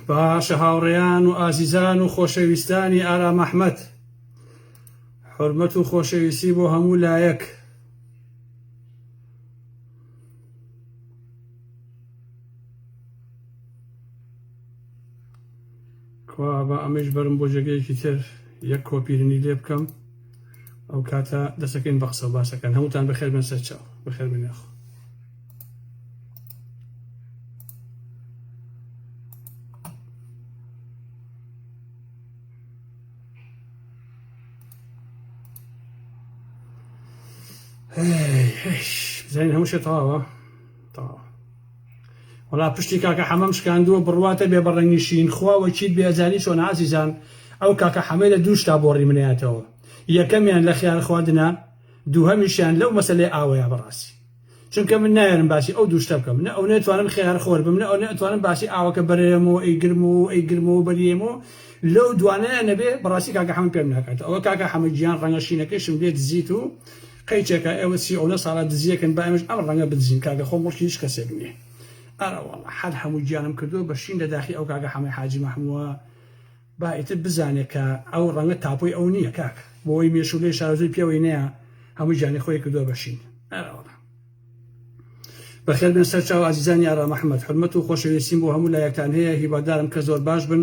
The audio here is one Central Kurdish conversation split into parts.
باشە هاوڕێیان و ئازیزان و خۆشەویستانی ئارام ئەحمەد، حورمەت و خۆشەویستی بۆ هەموو لایەک. کوا بە ئەمەش بەرم بۆ جێگەیەکی تر یەک کۆپیرنی لێ بکەم، ئەو کاتە دەسەکەین بە قسە و باسەکان. هەمووتان بەخێر بن سەر چاو، بەخێر بن یاخۆ. بزانین هەموو شێ تەواوە؟ تەواوە. وەڵا پشتی کاکە حەمەم شکاندووە بڕواتە بێ بەڕەنگی شین خواوە چیت بێزانی چۆن عەزیزان. ئەو کاکە حەمەی لە دوو شتا بۆڕی منێتەوە، یەکەمیان لە خیار خواردنە، دووهەمیشیان لەو مەسەلەی ئاوەیە بەڕاستی. چونکە من نایەنم باسی ئەو دوو شتە بکەم، نە ئەو نەتوانم خیار خۆر بم، نە ئەو نەتوانم باسی ئاوەکە بەرێمەوە ئەیگرمەوە بەریێمەوە. لەو دوانەیە نەبێ بەڕاستی کاکە حەمەم پێم ناکاتەوە. ئەوە کاکە حەمەد گیان ڕەنگە شینەکەیشم لێ دزیت و قەیچێکە ئێوە 30 ساڵە دزیەکەن با ئێمەش ئەم ڕەنگە بدزین. کاکە خۆم وەڵکی هیچ کەسێک نییە. ئەرە وەڵا حەد هەموو گیانم کردووە بە شین لە داخی ئەو کاکە حەمەی حاجی مەحمووە. با ئیتر بزانێت کە ئەو ڕەنگە تاپۆی ئەو نییە کاکە، بۆەوەی مێشولەی شارەزوی پێوەی نەیە هەموو گیانی خۆی کردووە بە شین. ئەرە وەڵا بەخێر بن سەر چاو ئازیزانی ئارام ئەحمەد، حورمەت و خۆشەویستیم بۆ هەموو لایەکتان هەیە. هیوادارم کە زۆر باش بن.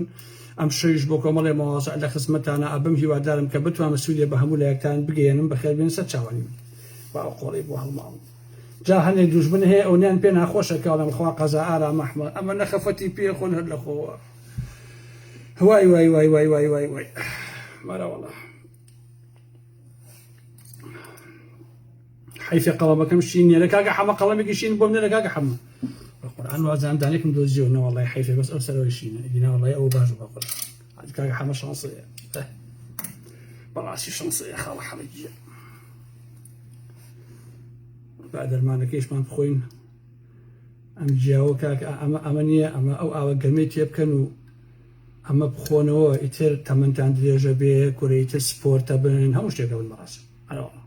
ئەم شەویش بۆ کۆمەڵێ مەواضع لە خزمەتانە ئەبم. هیوادارم کە بتوانم سوودێ بە هەموو لایەکتان بگەێنم. بەخێر بن سەر چاوانی من. باو قۆڵی بۆ هەڵماڵ جا هەنێک دوژمن هەیە ئەونیان پێ ناخۆشە کاڵم خوا قەزا ئارام ئەحمەد ئەمە نەخەفەتی پێ خۆن هەر لە خۆوە. وای وای وای وای وای وای وای مەرە وەڵا حیفێ قەڵەمەکەم شین نییە. لە کاکە حەمە قەڵەمێکی شین بۆم نە لە کاکە حەمە. بەقورئان وازاندانێکم دۆزیەوە نەوەڵای حیفێ بەس ئەو سەرەوەی شینە ئیدی ناوەڵای ئەو باش بەقورئان کاکە حەمە شانسەیە. بەڕاستی شانسەیە خاڵە حەمەگیە. با دەرمانەکەیشمان بخۆین. ئەم جیاوە کاکە ئەمە نییە، ئەمە ئەو ئاوە گەرمەی تێ بکەن و ئەمە بخۆنەوە ئیتر تەمەنتان درێژە بێ کورەیتر سپۆرتە بن هەموو شتێکە بن بەڕاست. ئەرەوە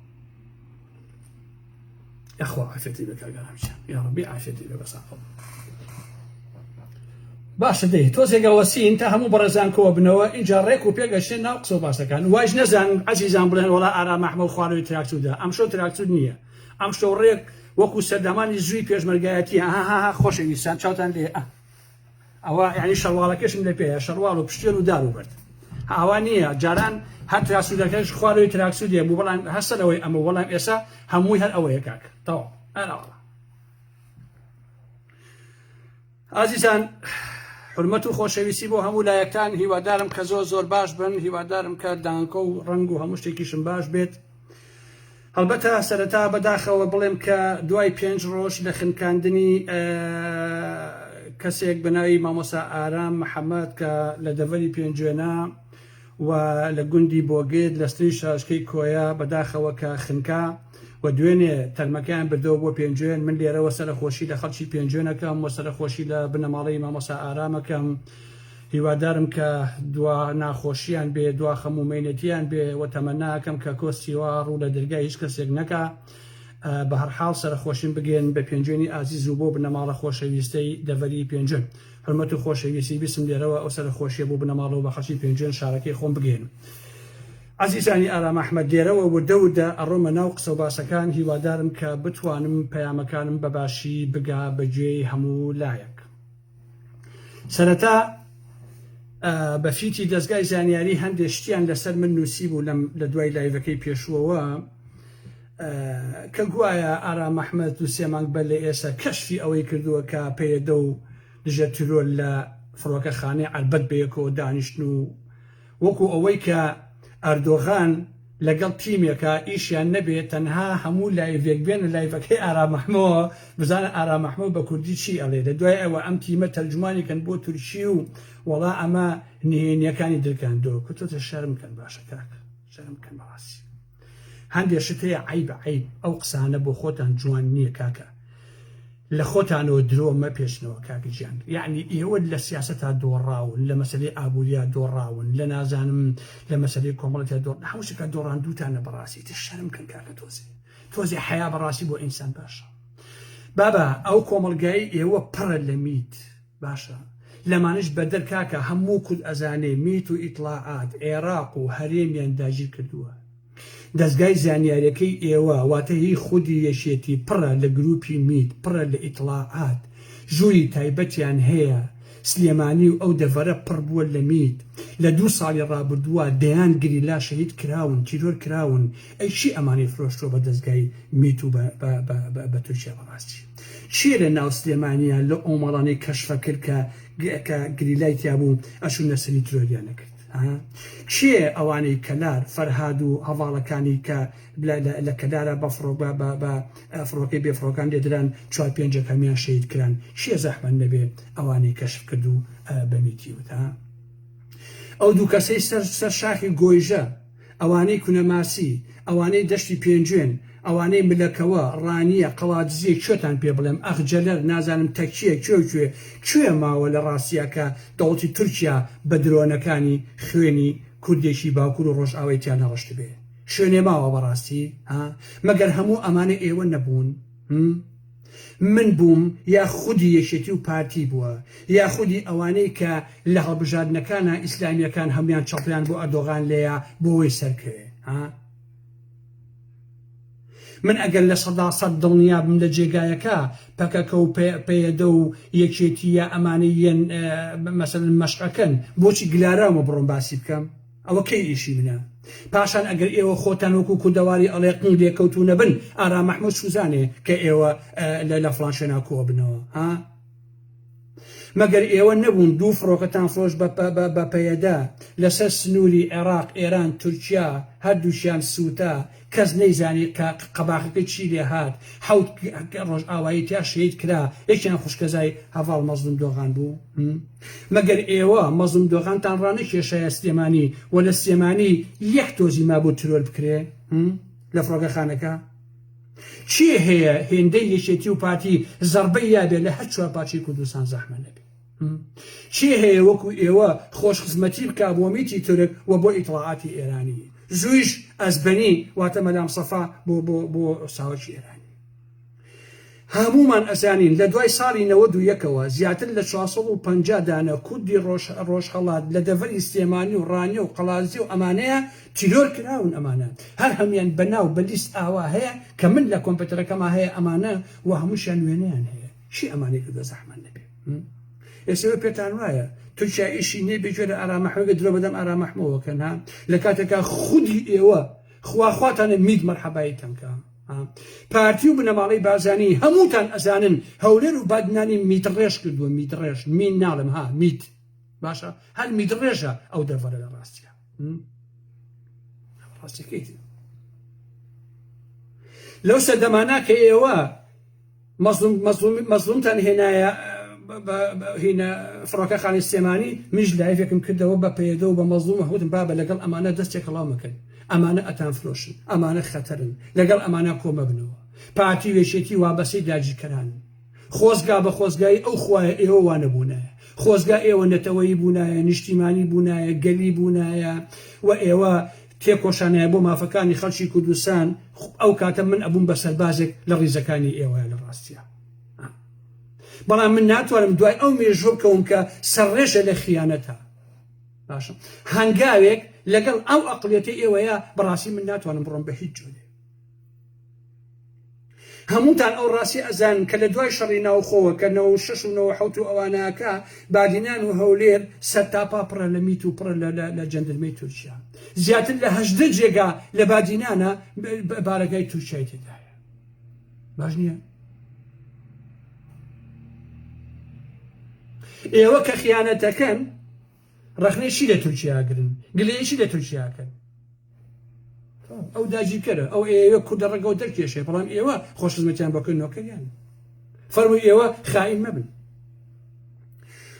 یاخوا عافێتی بە کاگەرامچیان یا ڕەبی عافێتی بێ بەساقم. باشە دەی تۆزێگە وەسین تا هەموو بەڕێزان کۆوە بنەوە اینجا ڕێک و پێگەشتێن ناو قسە و باسەکان. واش نەزان عەزیزان بڵێن وەڵا ئارام ئەحمەد خوارەوەی تراکتوردا. ئەم شەو تراکتور نییە. ئەم شەو ڕێک وەکو سەردەمانی زووی پێشمەرگایەتی. ها خۆشەویستان چاوتان لێ ئەوە یعنی شەڕواڵەکەشم لێ پێەیە، شەڕواڵ و پشتێن و دار و بەرد. ئاوا نییە جاران هەر تراکتورەکەش خوارەوەی تراکتور دێ بوو، بەڵام هەستەرەوەی ئەمە وەڵام ئێستا هەمووی هەر ئەوەیە کاکە تەواو. ئەرەوەڵا ئازیزان حورمەت و خۆشەویستی بۆ هەموو لایەکتان. هیوادارم کە زۆر باش بن. هیوادارم کە دانکۆ و ڕنگ و هەموو شتێکیشم باش بێت. هەڵبەتە سەرەتا بەداخەوە بڵێم کە دوای 5 ڕۆژ لە خنکاندنی کەسێک بەناوی مامۆستا ئارام محەممەد کە لە دەڤەری پێنجێنا و لە گوندی بۆگێت لە ستری شاشکەی کۆیا بەداخەوە کە خنکا و دوێنێ تەرمەکان بردەوە بۆ پێنجێن. من لێرەوە سەرخۆشی لە خەڵکی پێنجێنەکەم و سەرخۆشی لە بنەماڵەی مامۆستا ئارامەکەم. هیوادارم کە دوا ناخۆشییان بێ، دوا خەمومینەتیان بێ و تەمەناکەم کە کۆستیوا ڕوو لە دەرگای هیچ کەسێک نەکا. بە هەرحاڵ سەرخۆشین بگەن بە پێنجێنی ئازیز و بۆ بنەماڵە خۆشەویستەی دەڤەری پێنجێن. حورمەت و خۆشەویستی بیسم لێرەوە ئەو سەرخۆشیە بۆ بنەماڵەوە بە خەڵکی پێنجێن شارەکەی خۆم بگەێن. عزیزانی ئارام ئەحمەد لێرەوە وردە ئەڕۆمە ناو قسە و باسەکان. هیوادارم کە بتوانم پەیامەکانم بەباشی بگا بەگوێی هەموو لایەک. سەرەتا بەفیتی دەستگای زانیاری هەندێک شتیان لەسەر من نووسی بوو لە دوای لایڤەکەی پێشووەوە کە گوایە ئارام ئەحمەد و 3 مانگ بەر لە ئێستا کەشفی ئەوەی کردووە کە پێیەدە و دژە ترۆل لە فڕۆکەخانەی عەربەت بەیەکەوە دانیشتن و وەکو ئەوەی کە ئەردۆغان لەگەڵ تیمێکە ئیشیان نەبێت تەنها هەموو لایڤێک بێنە لایڤەکەی ئارام ئەحمەدەوە بزانە ئارام ئەحمەد بە کوردی چی ئەڵێ. لە دوای ئەوە ئەم تیمە تەرجمانیکەن بۆ تورکی و وەڵا ئەمە نهێنیەکانی دڵکاندەوە. کوتۆتە شەرم کەن باشە کاکە، شەرم کەن بەڕاستی. هەندێک شت هەیە عیب ئەو قسانە بۆ خۆتان جوان نییە کاکە. لە خۆتانەوە درۆ مەپێشنەوە کاکە گیان. یعنی ئێوە لە سیاسەتا دۆڕاون، لە مەسەلەی ئابووریا دۆڕاون، لە نازانم لە مەسەلەی کۆمەڵەتیا هەموو شتێکە دۆڕاندووتانە بەڕاستی. تر شەرم کەن کاکە. تۆزێ حیا بەڕاستی بۆ ئینسان باشە. بابا ئەو کۆمەڵگایی ئێوە پڕە لە میت باشە. لەمانش بەدەر کاکە هەموو کورد ئەزانێ میت و ئیطلاعات عێراق و هەرێمیان داگیر کردووە. دەستگای زانیاریەکەی ئێوە واتە هی خودی یەشێتی پڕە لە گروپی میت، پڕە لە ئیطلاعات، ژووری تایبەتیان هەیە. سلێمانی و ئەو دەڤەرە پڕ بووە لە میت. لە 2 ساڵی ڕابردووە دەیان گریلا شەهید کراون، تیرۆر کراون. ئەی چی ئەمانی فرۆشتۆ بە دەستگای میت و بە تورکیا بەڕاستی؟ چیە لە ناو سلێمانیان لە ئۆمەڵانەی کەشفە کرد کە گریلای تیابوو ئەچوونە سەری ترۆریان نەکرد؟ چیە ئەوانەی کەلار فەرهاد و هەواڵەکانی کە لە کەلارە بە فڕۆکەی بێفڕۆکان لێدران 4-5 کەمیان شەهید کران؟ چیە زەحمەت نەبێ ئەوانەی کەشف کرد و بەمیتی وت؟ ئەو دوو کەسەی سەر شاخی گۆیژە، ئەوانەی کونەماسی، ئەوانەی دەشتی پێنجوێن، ئەوانەی ملەکەوە ڕانیە قەڵاتزیە، کوێتان پێ بڵێم ئەخجەلەر نازانم تەکیە کوێ ماوە لە ڕاستیەکە دەوڵەتی تورکیا بە درۆنەکانی خوێنی کوردێکی باکوور و ڕۆژئاواییان نەڕۆشت بێ؟ شوێنێ ماوە بەڕاستی؟ مەگەر هەموو ئەمانە ئێوە نەبوون؟ من بووم یا خودی یەکێتی و پارتی بووە، یا خودی ئەوانەی کە لە هەڵبژاردنەکانە ئیسلامیەکان هەمویان چەڵپیان بۆ ئەردۆغان لێیە بۆەوەی سەرکەوێ. من ئەگەر لە 100% دڵنیا بم لە جێگایەکە پەکەکە و پەیەدە و یەکێتیە ئەمانەیەن مەسەلەن مەشقەکەن، بۆچی گلارەمە بڕۆم باسی بکەم؟ ئەوە کەی ئیشی منە؟ پاشان ئەگەر ئێوە خۆتان وەکو کوردەواری ئەڵێقن لێکەوتو نەبن، ئارام مەحموود سوزانێ کە ئێوە لە فڵان شوێنە کۆ بنەوە. مەگەر ئێوە نەبوون 2 فڕۆکەتان فرۆش بە پەیەدا لەسەر سنووری عێراق، ئێران، تورکیا، هەردووشیان سووتە، کەس نەیزانی قەباخەکە چی لێ هات، 7 ڕۆژئاوایی تیا شەهید کرا، یەکیان خوشکەزای هەڤاڵ مەزلوم دۆغان بوو. مەگەر ئێوە مەزلوم دۆغانتان ڕانەکێشایە سلێمانی و لە سلێمانی 1 تۆزی مابوو ترۆر بکرێ لە فڕۆکەخانەکە؟ چی هەیە هێندەی یەکێتی و پارتی زەربەی یابێ لە هەر 4 پارچەی کوردستان زەحمە نەبێ؟ چی هەیە وەکو ئێوە خۆشخزمەتی بکا بۆ میتی تورک و بۆ ئیطلاعاتی ئێرانی؟ زوویش ئەزبەنی واتە مەدام سەفا بۆ ساوەکی ئێرانی. هەمومان ئەزانین لە دوای ساڵی 91ەوە زیاتر لە 450 دانە کوردی ڕۆژهەڵات لە دەڤەری سلێمانی و ڕانیە و قەڵازی و ئەمانەیە تیرۆر کراون. ئەمانە هەر هەمویان بەناو بە لیست ئاوا هەیە کە من لە کۆمپیوتەرەکەما هەیە ئەمانە و هەمووشیان وێنەیان هەیە. چی ئەمانەی کردە زەحمەت نەبێ؟ ئێستا پێتان وایە تورکیا ئیشی نێ بێجێرە ئارامەحمەوەگە درۆ بەدەم ئارامەحمەوەکەن لە کاتێکا خودی ئێوە خواخواتانە میت مەرحەباییتەنکە. پارتی و بنەماڵەی بازانی هەمووتان ئەزانن هەولێر و بادنانی میتڕێژ کردووە. میتڕێژ مین ناڵم میت باشە، هەر میتڕێژە ئەو دەڤەرە لە ڕاستیە. ڕاستیەکەیت لەو سەردەمانە کە ئێوە مەزلومتان هێنایە هینە فڕۆکەخانەی سلێمانی، میش لایڤێکم کردەوە بە پەیەدە و بە مەزلومە هەوتم بابە لەگەڵ ئەمانە دەستێک هەڵاو مەکەن، ئەمانە ئەتان فرۆشن، ئەمانە خەتەرن، لەگەڵ ئەمانە کۆمە بنەوە. پارتی وێشێتی وابەسەی داگیرکەران، خۆزگا بە خۆزگای ئەو خوایە ئێوە وانە بوونایە، خۆزگا ئێوە نەتەوەیی بوونایە، نیشتیمانی بوونایە، گەلی بوونایە و ئێوە تێکۆشانایە بۆ مافەکانی خەڵکی کوردستان. ئەو کاتە من ئەبووم بە سەربازێک لە ڕیزەکانی ئێوەیە لە ڕاستیە. بەڵام من ناتوانم دوای ئەو مێژوە بکەوم کە سەرڕێژە لە خیانەتە. باشە هەنگاوێک لەگەڵ ئەو ئەقڵیەتی ئێوەیە بەڕاستی من ناتوانم بڕۆم بە هیچ جۆرێ. هەمووتان ئەو ڕاستی ئەزانن کە لە دوای شەڕی ناوخۆوە کە 96 و 97 و ئەوانەکە بادینان و هەولێر سەرتاپا پڕە لە میت و پڕە لە جەندەرمەی تورکیا. زیاتر لە 18 جێگا لە بادینانە بارەگای تورکیای تێدایە. باش نییە؟ ئێوە کە خیانەتەکەن ڕەخنەیشی لە تورکیاگرن، گلەیەشی لە تورکیاکەن. ئەو داگیرکەرە، ئەو ئێوە کوردە ڕێگەوە دەرکێشێ، بەڵام ئێوە خۆشخزمەتیان بەکردنەوەکەیان. فەرمووی ئێوە خائین مەبن.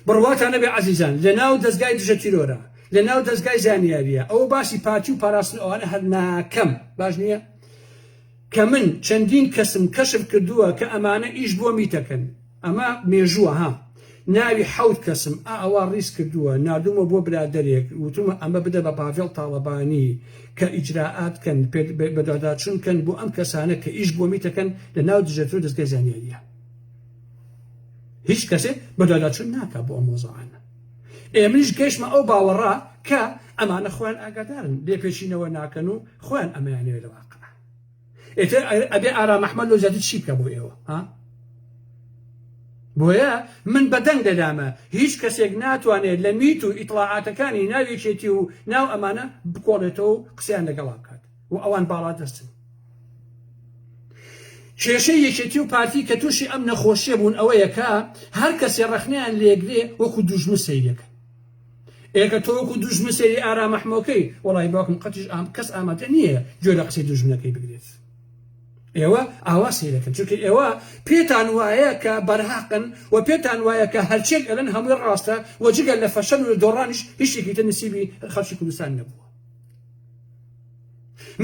بڕواتان نەبێ عەزیزان، لە ناو دەستگای دژە تیرۆرە، لە ناو دەستگای زانیاریە، ئەوە باسی پارتی و پاراستن ئەوانە هەر ناکەم. باش نییە؟ کە من چەندین کەسم کەشف کردووە کە ئەمانە ئیش بۆ میتەکەن. ئەمە مێژووە ناوی 7 کەسم ئەوە ڕیس کردووە، نردومە بۆ برادەرێک وتمە ئەمە بدە بە پاڤێڵ تاڵەبانی کە ئیجراعاتکەن بەداداچونکەن بۆ ئەم کەسانە کە ئیش بۆ میتەکەن لە ناو دژەتۆ دەستگای زانیاریە. هیچ کەسێ بەداداچون ناکە بۆ ئەم مۆزەعانە. ئێمەش گەیشتمە ئەو باوەڕا کە ئەمانە خۆیان ئاگادارن لێپێچینەوە ناکەن و خۆیان ئەمەیانەوێت لە واقع. ئێتر ئەبێ ئارام ئەحمەد لەو زیاتر چی بکە بۆ ئێوە ها؟ بۆیە من بەدەنگ دەدامە هیچ کەسێک ناتوانێت لە میت و ئیطلاعاتەکانی ناوێکێتی و ناو ئەمانە بکۆڵێتەوە و قسەیان لەگەڵا بکات و ئەوان باڵا دەستن. کێشەی یەکێتی و پارتی کە تووشی ئەم نەخۆشیە بوون ئەوەیە کە هەر کەسێ ڕەخنەیان لێگرێ وەکو دوژمن سەیرەکە. ئێکە تۆ وەکو دوژمن سەیری ئارام ئەحمەدەکەی وەڵای باوکم قەتیش کەس ئامادە نییە گوێ لە قسەی دوژمنەکەی بگرێت. ئێوە ئاوا سەیرەکەن چونکە ئێوە پێتان وایە کە بەرهاقن و پێتان وایە کە هەرچێک ئەلەن هەمووی ڕاستە و جگەل لە فەشەل و لە دۆڕانیش هیچێکی تر نسیبی خەڵکی کوردستان نەبووە.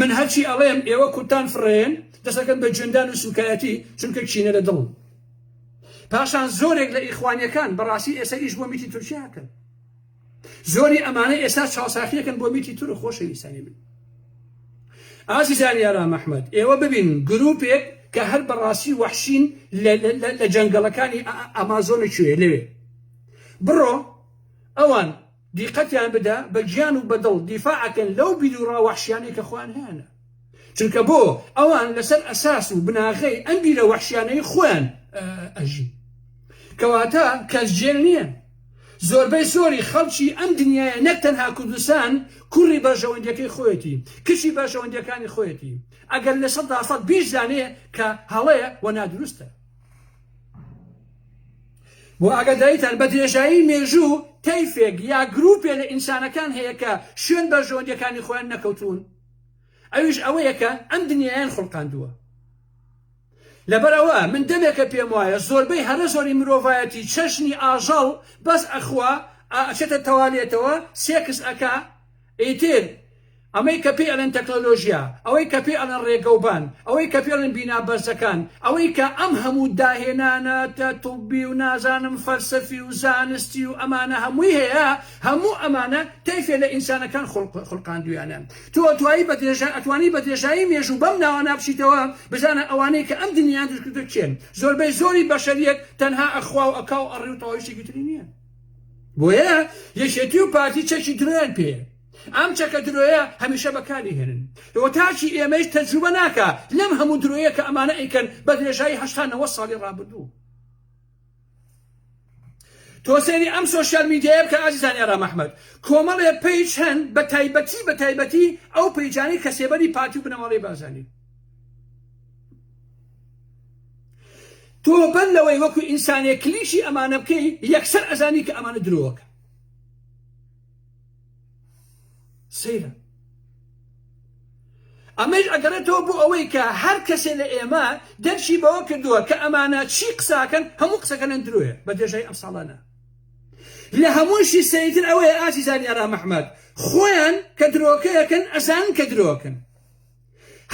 من هەرچی ئەڵێم ئێوە کورتان فڕێن دەسەکەن بە جوێندان و سوکایەتی چونکە کینە لە دڵن. پاشان زۆرێک لە ئیخوانیەکان بەڕاستی ئێستا ئیش بۆ میتی تورکیاکەن. زۆری ئەمانە ئێستا چاوساخیەکەن بۆ میتی تور و خۆشەویستانی من. ئازیزانی ئارام ئەحمەد ئێوە ببین گروپێک کە هەر بەڕاستی وەحشین لە جەنگەڵەکانی ئەمازۆنە کوێ لەوێ بڕۆ ئەوان دیقەتیان بدە بە گیان و بەدڵ دیفاعەکەن لەو بیدوڕا وەحشیانەی کە خۆیان هەیەنە. چونکە بۆ ئەوان لەسەر ئەساس و بناغەی ئەم بیرە وەحشیانەی خۆیان ئەژین کەواتە کەسجێل نییە. زۆربەی زۆری خەڵکی ئەم دنیاە نەک تەنها کوردستان کوڕی بەشەوەندەکەی خۆیەتی کچی بەشەوەندەکانی خۆیەتی ئەگەر لە 100% بیشدانەیە کە هەڵەیە و نادروستە. بۆ ئاگاداریتان بە درێژایی مێژوو تەیفێک یا گروپێ لە ئینسانەکان هەیە کە شوێن بەشەوەندەکانی خۆیان نەکەوتون ئەویش ئەوەیە کە ئەم دنیایان خڵقاندووە. لەبەرەوە من دەمێکە پێم وایە زۆربەی هەرە زۆری مرۆڤایەتی چەشنی ئاژەڵ بەس ئەخوا ئەچێتە تەواڵێتەوە سێکس ئەکا ئیتر ئەمەی کە پێی ئەڵێن تەکنۆلۆژیا ئەوەی کە پێی ئەڵێن ڕێگەوبان ئەوەی کە پێ ئەڵێن بینا بەرزەکان ئەوەی کە ئەم هەموو داهێنانە توبی و نازانم فەلسەفی و زانستی و ئەمانە هەمووی هەیە هەموو ئەمانە تەیفێ لە ئینسانەکان خڵقاندویانە. تۆ ئەتوانی بە درێژایی مێژوو بەم ناوانە بچیتەوە بزانە ئەوانەی کە ئەم دنیایان دروستکردو کێن. زۆربەی زۆری بەشەریەت تەنها ئەخوا و ئەکا و ئەڕێ و تەواویشتێکی تری نییە. بۆیە یەکێتی و پارتی چەکی درۆیان پێ ئەم چەکە درۆیە هەمیشە بەکاری هێنن. ئەوە تاچی ئێمەش تەجروبە ناکە لەم هەموو درۆیە کە ئەمانە ئەیکەن بە درێژایی 89 ساڵی ڕابردوو. تۆ سێری ئەم سۆشیال میدیایە بکە ئازیزانی ئارام ئەحمەد کۆمەڵێ پەیج هەن بە تایبەتی ئەو پەیجانی کە سێبەری پارتی و بنەماڵەی بازانی. تۆ بەر لەوەی وەکو ئینسانێک کلیشی ئەمانە بکەی یەکسەر ئەزانی کە ئەمانە درۆوەکە. سەیرە ئەمەش ئەگەڕێتەوە بۆ ئەوەی کە هەر کەسێ لە ئێمە دەرشی بەوە کردووە کە ئەمانە چی قساکەن هەموو قسەکەن درۆیە بە درێژایی ئەم ساڵانە. لە هەمووشی سەیرتر ئەوەیە ئازیزانی ئارام ئەحمەد خۆیان کە درۆکەیەکەن ئەزانن کە درۆکەن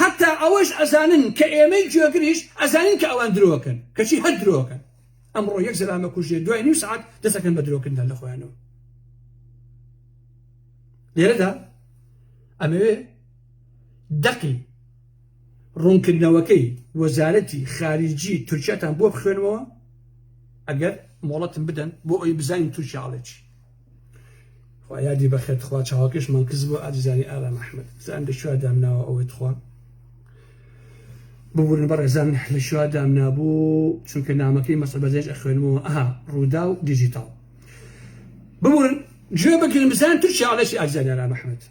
هەتا ئەوەش ئەزانن کە ئێمەی گوێگریش ئەزانین کە ئەوان درۆکەن کەچی هەر درۆکەن. ئەمڕۆ یەک زەلامە کوژێ دوای نیم سەعات دەستەکەن بە درۆکردن لە خۆیانەوە. لێرەدا ئەمەوێ دەقی ڕوونکردنەوەکەی وەزارەتی خارجی تورکیاتان بۆ بخوێنەوە ئەگەر مۆڵەتم بدەن بۆ ئەوی بزانین تورکیا ئاڵێکی. خوا یادی بەخێت خوا چاواکەشمان کەس بۆ ئازیزانی ئارام ئەحمەد زان لە شووا دامناوە ئەوەی خوا ببوورن بەڕێزان لە شووا دامنابوو چونکە نامەکەی مەسەل بەزێش ئەخوێنمەوە ئەها ڕوودا و دیجیتاڵ ببوورن گوێ بگرن بزان تورکیا ئاڵێکی ئازیزانی ئارام ئەحمەد.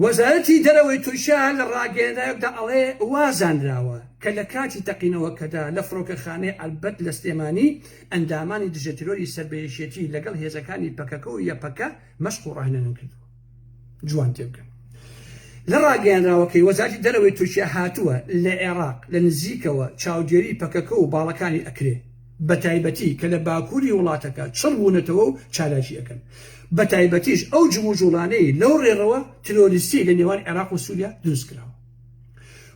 وەزارەتی دەرەوەی تورکیا لە ڕاگەیەندایەکدا ئەڵێ وازانراوە کە لە کاتی تەقینەوەکەدا لە فڕۆکەخانەی ئەلبەت لە سلێمانی ئەندامانی دژەتیرۆری سەربەیەشێتی لەگەڵ هێزەکانی پەکەکە و یەپەکە مەشق و ڕاهێنان کردووە. جوان تێبکەن. لە ڕاگەیەنراوەکەی وەزارەتی دەرەوەی تورکیا هاتووە لە عێراق لە نزیکەوە چاودێری پەکەکە و باڵەکانی ئەکرێ بە تایبەتی کە لە باکووری وڵاتەکە چڕ بوونەتەوە و چالاکی ئەەکەن. بە تایبەتیش ئەو جموجوڵانەی لەو ڕێڕەوە ترۆریستی لە نێوان عێراق و سووریا دروست کراوە.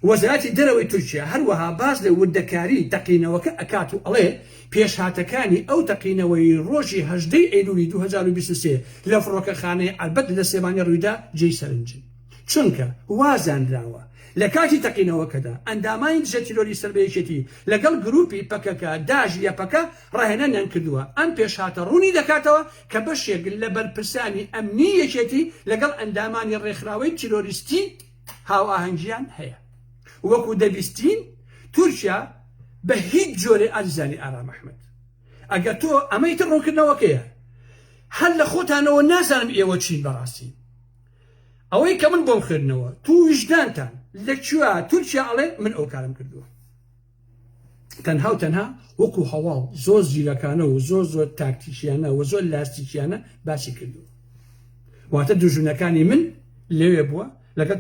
وەزارەتی دەرەوەی تورکیا هەروەها باز لە وردەکاری تەقینەوەکە ئەکات و ئەڵێ پێشهاتەکانی ئەو تەقینەوەی ڕۆژی 18 ئەیلولی 2023 لە فڕۆکەخانەی ئەلبەت لە سلێمانی ڕوویدا جێی سەرنجن چونکە وازانراوە لە کاتی تەقینەوەکەدا ئەندامانی دژە تیرۆریستە بەیەکێتی لەگەڵ گروپی پەکەکە داژ یا پەکە ڕاهێنانیان کردووە ئەم پێشهاتە ڕوونی دەکاتەوە کە بەشێک لە بەرپرسانی ئەمنی یەکێتی لەگەڵ ئەندامانی ڕێکخراوەی تیرۆریستی هاوئاهەنگیان هەیە وەکو دەبیستین تورکیا بە هیچ جۆرێ ئازیزانی ئارام ئەحمەد ئەگەر تۆ ئەمەی تر ڕوونکردنەوەکەیە هەر لە خۆتانەوە نازانم ئێوە چین بەڕاستی ئەوەی کە من بۆم خوێندنەوە تو وجدانتان لەکوێ تورکیا ئەڵێ من ئەو کارم کردووە تەنها و تەنها وەکو هەواڵ زۆر زیرەکانە و زۆر تاکتیکیانە و زۆر لاستیکیانە باسی کردووە واتە دوژمنەکانی من لەوێ بووە لەگەڵ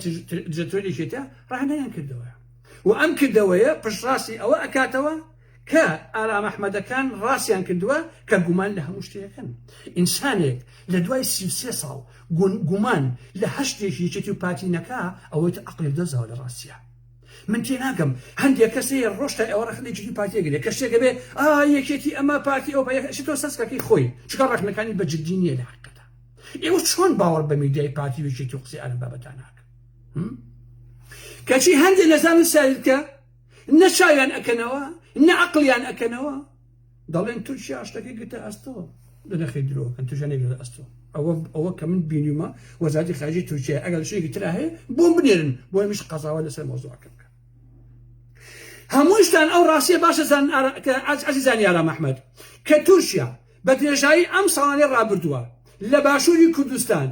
جەتۆریەکێتە ڕاهێنانیان کردەوە و ئەم کردەوەیە پشتڕاستی ئەوە ئەکاتەوە کە ئارام ئەحمەدەکان ڕاستیان کردووە کە گومان لە هەموو شتێکەکەن ئینسانێک لە دوای 33 ساڵ گومان لە هەشتێکی یەکێتی و پاتینەکە ئەوەی عەقڵی دەزاوە لە ڕاستیە من تێناگەم هەندێک کەسەیە ڕۆشتە ئێوە ڕەخنێکی پاتیەگرێ کە شتێکە بێ یەکێتی ئەمە پارتی ئەو بەیەکشی تۆ سەسکەکەی خۆی چکە ڕەخنەکانی بە جددی نییە لە حەقەتە ئێوە چۆن باوەڕ بە میدیای پارتی و یەکێتی و قسەی ئەم بابەتان ناکەن کەچی هەندێک لەزانن ساریکە نە چاویان ئەکەنەوە نە عەقڵیان ئەکەنەوە دەڵێن تورکیا شتەکەی گرتە ئەستەوە لەنەخی درۆکەن تووشانێک لە ئەستەوە ئەوە کە من بینیمە وەزارەتی خارجی تورکیا ئەگەر شتێکی ترا هەیە بۆم بنێرن بۆ ئەمیش قەزاوە لەسەر مۆزوعەکە بکە هەمووشتان ئەو ڕاستیە باشە عەزیزانی ئارام ئەحمەد کە تورکیا بە درێژایی ئەم ساڵانەی ڕابردووە لە باشووری کوردستان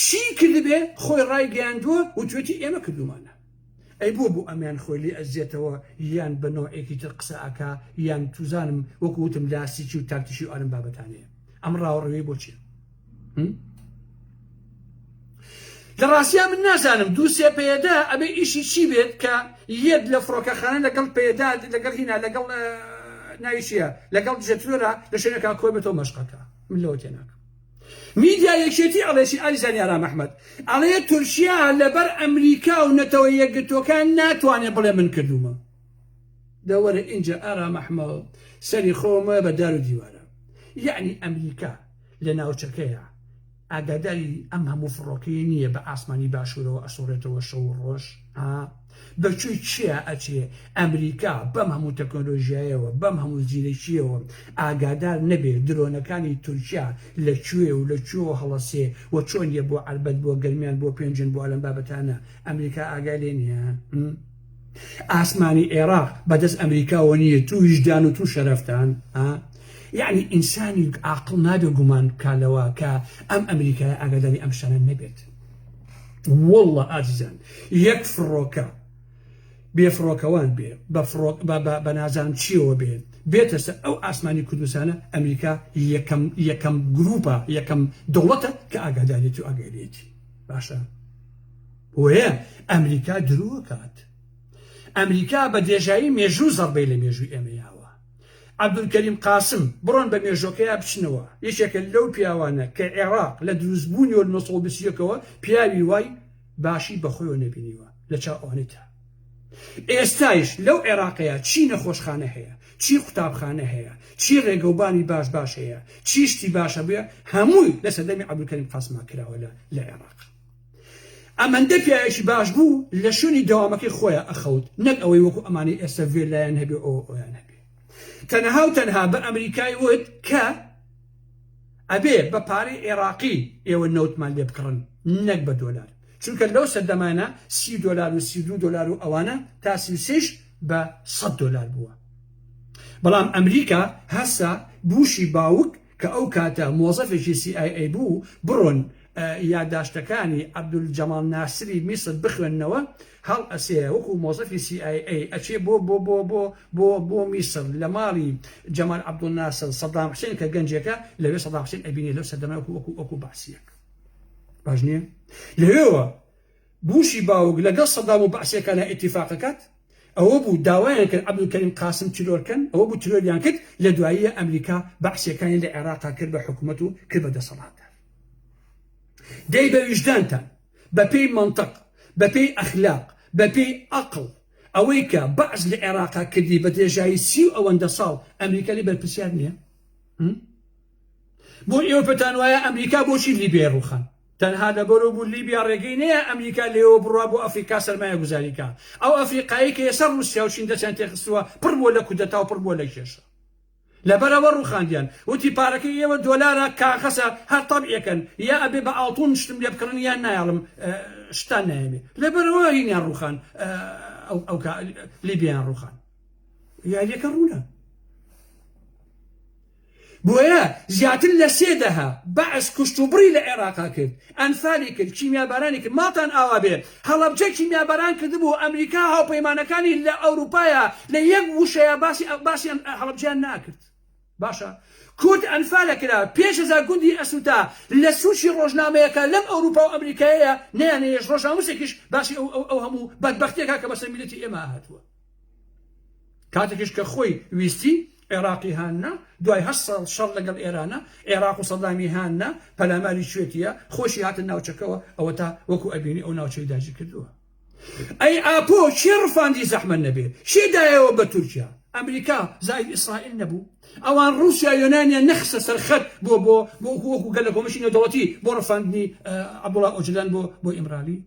چی کردبێ خۆی ڕایگەیاندووە و توێتی ئێمە کردومانە ئەی بۆ ئەمیان خۆی لێ ئەزیێتەوە یان بە نۆعێکی تر قسە ئەکا یان توزانم وەکو وتم لاستیکی و تاکتیشی و ئەرم بابەتانەیە ئەم ڕاوەڕەوەی بۆچیە لە ڕاستیا من نازانم دوو سێ پێدا ئەبێ ئیشی چی بێت کە یەک لە فڕۆکەخانە لەگەڵ پێدا لەگەڵ هینا لەگەڵ ناویشیە لەگەڵ دژەتورە لە شوێنێکا کۆی بێتەوە مەشقەکە من لەوە تێناکەم میدیا یەکێتی ئەڵێسی ئازیزانی ئارام ئەحمەد ئەڵێ تورکیا لەبەر ئەمریکا و نەتەوە یەکگرتوەکان ناتوانێت بڵێ من کردومە دەوەرە ئینجا ئارام ئەحمەد سەری خۆمە بە دار و دیوارە یعنی ئەمریکا لە ناوچەکەیە ئاگاداری ئەم هەموو فڕۆکەی نییە بە ئاسمانی باشوورەوە ئەسۆڕێتەوە شەو و ڕۆژ بەکوێی چییە ئەچێ ئەمریکا بەم هەموو تەکنۆلۆژیایەوە بەم هەموو زیرەکیەوە ئاگادار نەبێت درۆنەکانی تورکیا لەکوێ و لەکوێوە هەڵەسێ و چۆنیە بۆ عەربەت بۆ گەرمیان بۆ پێنجن بۆ ئەلەم بابەتانە ئەمریکا ئاگای لێ نییە ئاسمانی عێراق بەدەست ئەمریکاوە نییە تو ویژدان و تو شەرەفتان یعنی ئینسانی عاقڵ نابێ گومان بکالەوە کە ئەم ئەمریکای ئاگاداری ئەم شتانە نەبێت والله ئازیزان یەک فڕۆکە بێفڕۆکەوان بێ بە نازانم چیەوە بێت بێتە سەر ئەو ئاسمانی کوردستانە ئەمریکا یەکەم گروپە یەکەم دەوڵەتە کە ئاگادارێتی و ئاگادارێتی باشە وەیە ئەمریکا درووە کات ئەمریکا بە دێژایی مێژوو زەڕبەی لە مێژووی ئێمەیاوە عەبدولکەریم قاسم بڕۆن بە مێژۆکەیە بچنەوە یەکێکە لەو پیاوانە کە عێراق لە دروستبوونی و 1920ەوە پیاوی وای باشی بەخۆیەوە نەبینیوە لە چاوانێتە ئێستایش لەو عێراقەیە چی نەخۆشخانە هەیە چی قوتابخانە هەیە چی ڕێگەوبانی باش هەیە چی شتی باشە بێ هەمووی لە سەردەمی عەبدولکەریم قاسما کراوە لە عێراق ئەمەندە پیاوێکی باش بوو لە شوێنی دەوامەکەی خۆیان ئەخەوت نەک ئەوەی وەکو ئەمانەی ئێستا ڤێلایەن هەبێ ئەویان هەبێ تەنها و تەنها بە ئەمریکای وت کە ئەبێ بە پارەی عێراقی ئێوە نەوتمان لێ بکڕن نەک بە دۆلار چونکە لەو سەردەمانە $30 و $32 و ئەوانە تا 36 بە $100 بووە بەڵام ئەمریکا هەستا بوشی باوک کە ئەو کاتە مۆزەفێکی CIA بوو بڕۆن یادداشتەکانی عەبدولجەمال ناسری میسر بخوێننەوە هەڵ ئەسێ وەکو مۆزەفی CIA ئەچێ بۆ میسر لە ماڵی جەمال عەبدولناسر سەدام حوسێن کە گەنجێکە لەوێ سەدام حوسێن ئەبینێ لەو سەردەمە وەکو باسیەک باش نییە لەوێوە بوشی باوک لەگەڵ سەدام و باسیەکانە ئیتیفاقەکەت ئەوە بوو داوایان کرد عەبدولکەریم قاسم تیرۆرکەن ئەوە بوو تیرۆریان کرد لە دواییە ئەمریکا باسیەکانی لە عێراقا کرد بە حکوومەت و کرد بە دەسەڵات دەی بە ویژدانتان بەپێی مەنتەق بەپێی ئەخلاق بەپێی عەقڵ ئەوەی کە بەعز لە عێراقا کردی بە درێژایی 30 و ئەوەندە ساڵ ئەمریکا لێ بەرپرسیار نییە بۆ ئێوە پێتان وایە ئەمریکا بۆچی لیبیە ڕووخان تەنها لەبەرەوە بوو لیبیا ڕێگەی نییە ئەمریکا لێەوە بڕوا بۆ ئەفریقا سەرمایە گوزاریکە ئەو ئەفریقایی کە ێستا رووسیا و چین دەچیان تێخستووە پڕ بووە لە کودەتا و پڕ بووە لە کێشە لەبەرەوە ڕووخاندیان وتی پارەکەی ئێوە دۆلارە کاغەسە هەر تەبعیەکەن یا ئەبێ بە ئاڵتون شتم لێ بکڕن یان نایاڵم شتان نایەوێ لەبەرەوە هینیان ڕووخان ئەو لیبیان ڕووخان یاریەکە ڕوونە بۆیە زیاتر لە 3 دەها بەعس کوشتوبڕی لە عێراقا کرد ئەنفالی کرد کیمیابارانی کرد ماتان ئاوا بێ هەڵەبجە کیمیاباران کردبوو ئەمریکا هاوپەیمانەکانی لە ئەوروپایە لە یەک وشەیە باسییان هەڵەبجیان ناکرد باشە کورد ئەنفالە کرا پێش هەزار گوندی ئەسووتا لە سوچی ڕۆژنامەیەەکە لەم ئەوروپا و ئەمریکایە نەیانەیەش ڕۆژناموسێکیش باسی ئەو هەموو بەدبەختێکا کە بەسەر میلەتی ئێمە هاتووە کاتێکیش کە خۆی ویستی عێراقی هاننا دوای 8 ساڵ شەڕ لەگەڵ ئێرانە عێراق و سەدامی هاننا پەلاماری کوێتیە خۆشی هاتن ناوچەکەوە ئەوە تا وەکو ئەبینی ئەو ناوچەی داگیر کردووە ئەی ئاپۆ چی ڕفاندی زەحمەت نەبێ شێدایەوە بە تورکیا ئەمریکا زای ئیسرائیل نەبوو ئەوان رووسیا یۆنانیان نەخسە سەرخەت بۆ وەکو گەلە کۆمەشی نێودەوڵەتی بۆ ڕفاندنی عەبدوڵڵا ئۆجلان بۆ ئیمرالی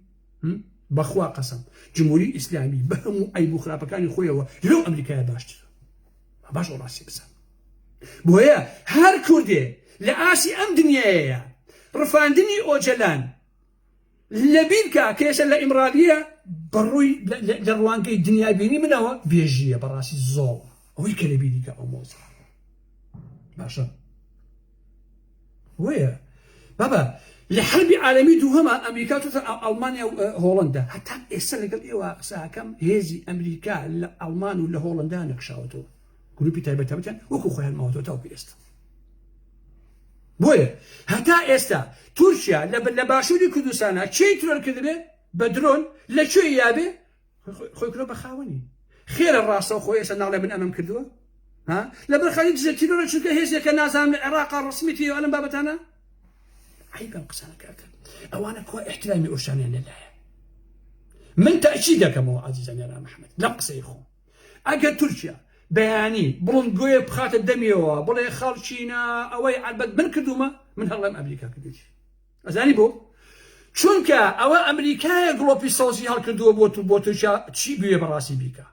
بەخوا قەسەم جمهوری ئیسلامی بە هەموو ئەیب و خراپەکانی خۆیەوە لەو ئەمریکایە باشتر باش ڕاستی بزە بۆیە هەر کوردێ لە ئاسی ئەم دنیایەیە ڕفاندنی ئۆجلان لەبیرکە کێشە لە ئیمرالیە بەڕووی لە ڕوانگەی دنیابینی منەوە بێژیە بەڕاستی زۆڵ ئەوەی کە لە بیریکە ئەو مۆزە باشە وەیە بابە لە حربی عالەمی دووهەمە ئەمریکا توتە ئەڵمانیا و هۆڵەندا هەتا ئێستا لەگەڵ ئێوە قساکەم هێزی ئەمریکا لە ئەڵمان و لە هۆڵەندا نەکشاوەتەوە گروپی تایبەتەوەتیان وەکو خۆیان ماوەتەوە تا ئێستا بۆیە هەتا ئێستا تورکیا لە باشووری کوردستانە چی ترۆر کردبێ بە درۆن لەکوێ یابێ خۆی کرۆ بە خاوەنی خێرە ڕاستەوە خۆی ئێستا ناڵێ بن ئەمەم کردووە لە بەرخانی دزە تیرۆرە چونکە هێزێکە نازانم لە عێراقا ڕسمیتی ئەلەم بابەتانە عیبم قسانەکەکە ئەوانە کۆ احترامی ئۆشانیان لەلایە من تەئکید دەکەمەوە عەزیزان یارا محەممەد لەم قسەی خۆم ئەگەر تورکیا بەیانی بڵندگوێ بخاتە دەمیەوە بڵێ خەڵچینە ئەوەی ئەلبەت من کردومە من هەڵام ئەمریکا کردوچی ئەزانی بۆ چونکە ئەوە ئەمریکایە گڵۆپی سەوزی هەڵکردووە بۆ تورکیا چی بوێ بەڕاستی بیکە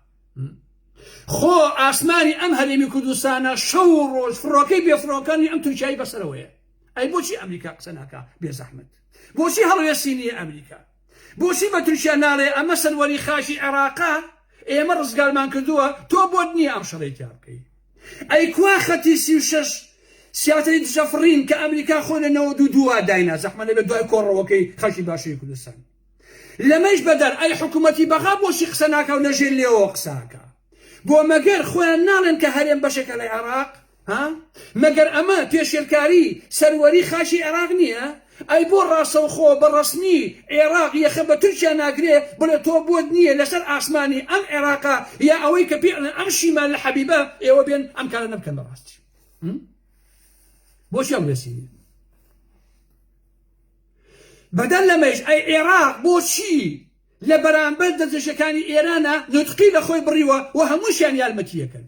خۆ ئاسمانی ئەم هەرێمی کوردستانە شەو و ڕۆژ فڕۆکەی بێفڕۆکانی ئەم تورکیایی بەسەرەوەیە ئەی بۆچی ئەمریکا قسە ناکا بێ زەحمەت بۆچی هەڵوێستینی ئەمریکا بۆچی بە تورکیا ناڵێ ئەمە سەروەری خاشی عێراقا ئێمە ڕزگارمان کردووە تۆ بۆت نییە ئەم شەڕێکیا بکەی ئەی کوا خەتی 36 سیاتری دژەفڕین کە ئەمریکا خۆی لە 92 داینا زەحمەت لەبێت دوای کۆڕەوەکەی خەڵکی باشووری کوردستان لەمەش بەدەر ئەی حکوومەتی بەغا بۆچی قسە ناکە و لەژێر لێەوە قساکە بۆ مەگەر خۆیان ناڵێن کە هەرێم بەشێکە لە عێراق مەگەر ئەمە پێشێلکاری سەروەری خاشی عێراق نییە ئەی بۆ ڕاستەوخۆ بەڕستنی عێراق یەخە بە تورکیا ناگرێ بڵێ تۆ بۆت نییە لەسەر ئاسمانی ئەم عێراقا یا ئەوەی کە پێڵێن ئەم شیمان لە حەبیبە ئێوە بێن ئەم کارە نەبکەن بەڕاستی بۆچی ئەم لەسینی بەدەن لەمەش ئەی عێراق بۆچی لە بەرامبەر دەستێشەکانی ئێرانە نوتقی لە خۆی بڕیوە و هەمووشیان یارمەتیەکەن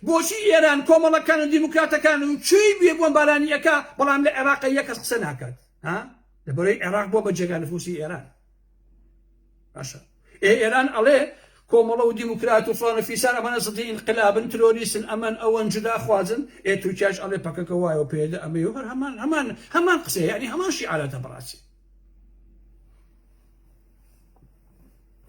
بۆچی ئێران کۆمەڵەکان و دیموکراتەکان و چی بێ بۆن بارانیەکە بەڵام لە عێراقی یەکەس قسە ناکات لەبەرەوەی عێراق بۆ بە جێگا نفوسی ئێران باشە ئێران ئەڵێ کۆمەڵە و دیموکرات و فڵانە فیسان ئەمانە زدی ئینقلابن ترۆریستن ئەمان ئەوەن جدا خوازن تورکیاش ئەڵێ پەکەکە وایە و پێدە ئەمە هەر هەمان قسە یعنی هەمان شیعارەتە بەڕاستی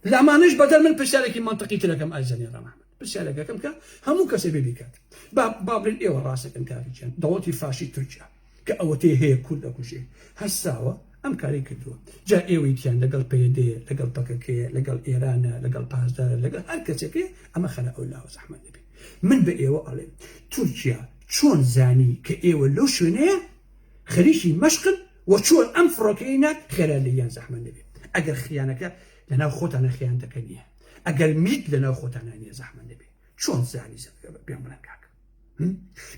لەمانش بەدەر من پرسیارێکی منطقی ترەکەم ئازانی ڕەمەحمەد پرسیارێکەکەم کە هەموو کەسێ بێ بیکات با بڵێن ئێوە ڕاستەکەن کاریچیان دەوڵەتی فاشی تورکیا کە ئەوەتێ هەیە کورد دەکوژێ هەستاوە ئەم کاری کردووە جا ئێوەیتیان لەگەڵ پەیدەیە لەگەڵ پەکەکەیە لەگەڵ ئێرانە لەگەڵ پاسدارە لەگەڵ هەر کەسێکێ ئەمە خەنە ئەو لاوە زەحمەت نەبێ من بە ئێوە ئەڵێم تورکیا چۆن زانی کە ئێوە لەو شوێنەیە خەریکی مەشقن و چۆن ئەم فڕۆکەی نات خێرا لێیان زەحمەت نەبێ ئەگەر خیانەکە لەناو خۆتانە خیانەکە نییە ئەگەر میت لەناو خۆتانە نییە زەحمەت نەبێ چۆن زانی پێم بڵێن کاکە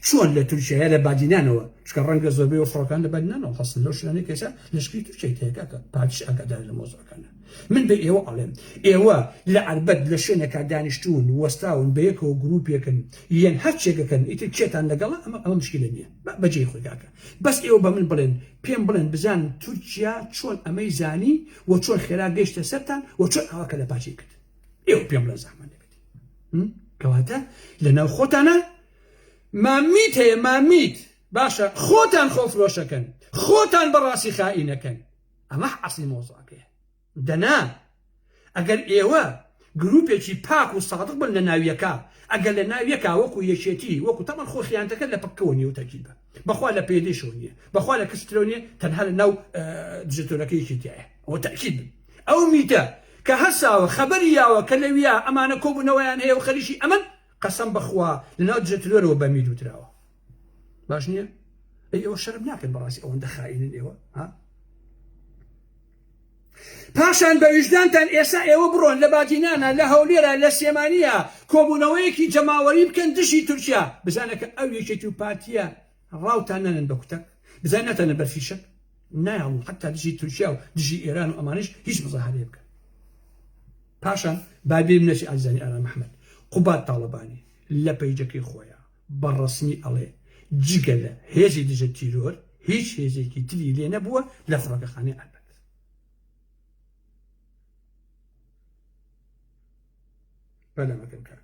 چۆن لە تورکیاە لە بادینانەوە چکە ڕەنگە زۆربەی فڕۆکان لە بادینانەوە هەستن لەو شوێنەی کەسە لەشکری تورکیای تێکەکە پادیش ئاگادار لە مۆزوعەکانە من بە ئێوە ئەڵێم ئێوە لە عەربەت لە شوێنێکا دانیشتون وەستاون بە یەکەوە گروپێکن یەن هەرچێکەکەن ئیتر کێتان لەگەڵە ئەمە مشکلە نییە بەجێی خۆی کاکە بەس ئێوە بە من بڵێن پێم بڵێن بزان تورکیا چۆن ئەمەی زانی و چۆن خێرا گەیشتە سەرتان و چۆن ئەوەکە لە پاچی کرد ئێوە پێم بڵێن زەحمەت نەبێت کەواتە لەناو خۆتانە مامیت هەیە مامیت باشە خۆتان خۆفرۆشەکەن خۆتان بەڕاستی خائینەکەن ئەمە عەسڵی مۆزوعەکەیە دەنا ئەگەر ئێوە گروپێکی پاک و سادق بن لە ناویەکە ئەگەر لە ناویەکە وەکو یەکێتی وەکو تەمەن خۆ خیانەتەکە لە پکەوە نیە و تەرکیبە بەخوا لە پێدەشەوە نییە بەخوا لە کەسترەوە نیە تەنها لە ناو دژەتۆرەکەیەکی تایە ئەوە تەرکیب بن ئەو میتە کە هەساوە خەبەری یاوە کە لەویە ئەمانە کۆبوونەوەیان هەیە و خەریشی ئەمن قەسەم بەخوا لەناو دژەتۆرەوە بە مید وتراوە باش نییە ئەوە شەرم ناکەن بەڕاستی ئەوەندە خائینن ئێوە پاشان بە ویژدانتان ئێستا ئێوە بڕۆن لە بادینانە لە هەولێرە لە سێمانیە کۆبوونەوەیەکی جەماوەری بکەن دژی تورکیا بزانەکە ئەو یەکێتی و پارتیە ڕاوتان نەنن بە کوتەک بزان ناتەنە بەرفیشک نایڵ حتا دژی تورکیا و دژی ئێران و ئەمانش هیچ مزاحەرێ بکەن پاشان بابی منەشی ئازانی ئارام محمەد قوبات تاڵەبانی لە پەیجەکەی خۆیە بەڕەسمی ئەڵێ جگە لە هێزی دژە تیرۆر هیچ هێزێکی تری لێ نەبووە لە فڕۆکەخانەی عەربەت بلا مكان كاك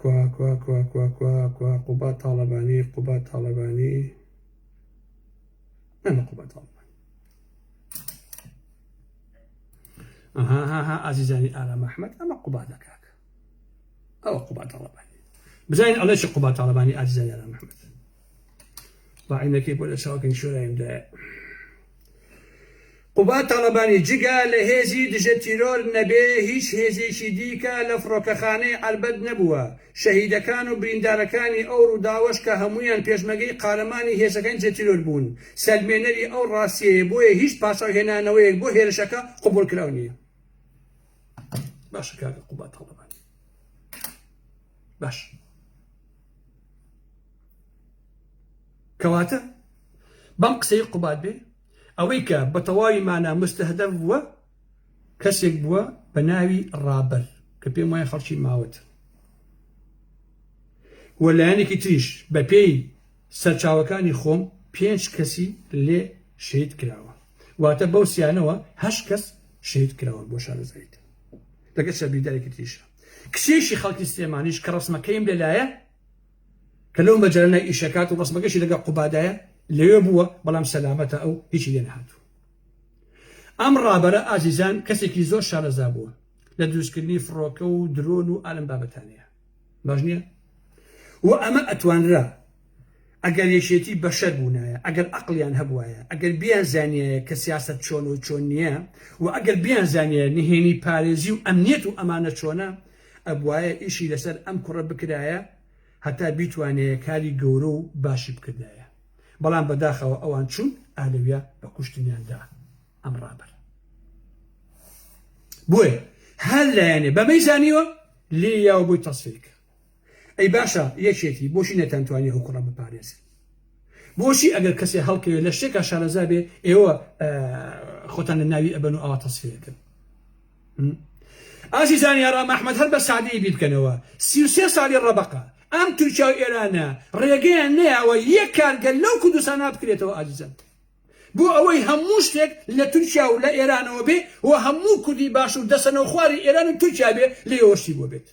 كوا كوا كوا كوا كوا كوا قبات طالباني أنا قبات طالباني ها عزيزاني آلام أحمد أما قبات كاك أو قبات طالباني بزين الله شو قبات طالباني عزيزاني آلام أحمد ضاعينا كيف ولا سواكن شو رايم ده قوبات طالبانی جگا لە هێزی دژە تیرۆر نەبێ هیچ هێزێکی دیکە لە فڕۆکەخانەی عەربەت نەبووە شەهیدەکان و بریندارەکانی ئەو ڕووداوەش کە هەمویان پێشمەگەی قارەمانی هێزەکانی دژە تیرۆر بوون سەلمێنەری ئەو ڕاستیەیە بۆیە هیچ پاسەوهێنانەوەیەک بۆ هێرشەکە قبول کراو نییە باشە کاکە قوبات طالبانی باش کەواتە بەم قسەی قوبات بێ ئەوەی کە بە تەواوی مانە مستەهدەف بووە کەسێک بووە بە ناوی ڕابەر کە پێم وایە خەڵکی ماوەت وە لایەنێکی تریش بە پێی سەرچاوەکانی خۆم 5 کەسی لێ شەهید کراوە واتە بەو سیانەوە 8 کەس شەهید کراوە بۆ شارەزایت لەگەڵ سەربیردارێکی تریشە کسێشی خەڵکی سلێمانیش کە ڕسمەکەیم لێلایە کە لەو مەجەرەنای ئیشەکات و ڕسمەکەشی لەگەڵ قوبادایە لەوێ بووە بەڵام سەلامەتە ئەو هیچی لێ نەهاتوو ئەم ڕابەرە ئازیزان کەسێکی زۆر شارەزا بووە لە دروستکردنی فڕۆکە و درۆن و ئالەم بابەتانەیە باش نییە و ئەمە ئەتوانرا ئەگەر یەکێتی بەشەر بوونایە ئەگەر عەقڵیان هەبوایە ئەگەر بیان زانیایە کە سیاسەت چۆن و چۆن نییە و ئەگەر بیان زانیایە نهێنی پارێزی و ئەمنیەت و ئەمانە چۆنە ئەبوایە ئیشی لەسەر ئەم کوڕە بکرایە هەتا بیتوانێت کاری گەورە و باشی بکردایە بەڵام بەداخەوە ئەوان چوون ئالەویە بە کوشتنیاندا ئەم ڕابەر بۆیە هەر لایەنێ بەمەی زانیوە لێ یاوە بۆی تەسفیرک ئەی باشە یەکێتی بۆشی نەتانتوانی ئەو کوڕە بپارێزن بۆشی ئەگەر کەسێ هەڵکەوێت لە شتێکا شارەزا بێ ئێوە خۆتان لە ناوی ئەبەن و ئەوە تەسفیرکن ئازیزانی ئارام ئەحمەد هەر بە سادەیی بیر بکەنەوە 33 ساڵی ڕەبەقە ئەم تورکیا و ئێرانە ڕێگەیان نەیەوە یەک کارگەل لەو کوردستانە بکرێتەوە ئازیزان بۆ ئەوەی هەموو شتێک لە تورکیا و لە ئێرانەوە بێ و هەموو کوردی باش و دەسەنەوە خواری ئێران و تورکیا بێ لێوەشتی بۆ بێت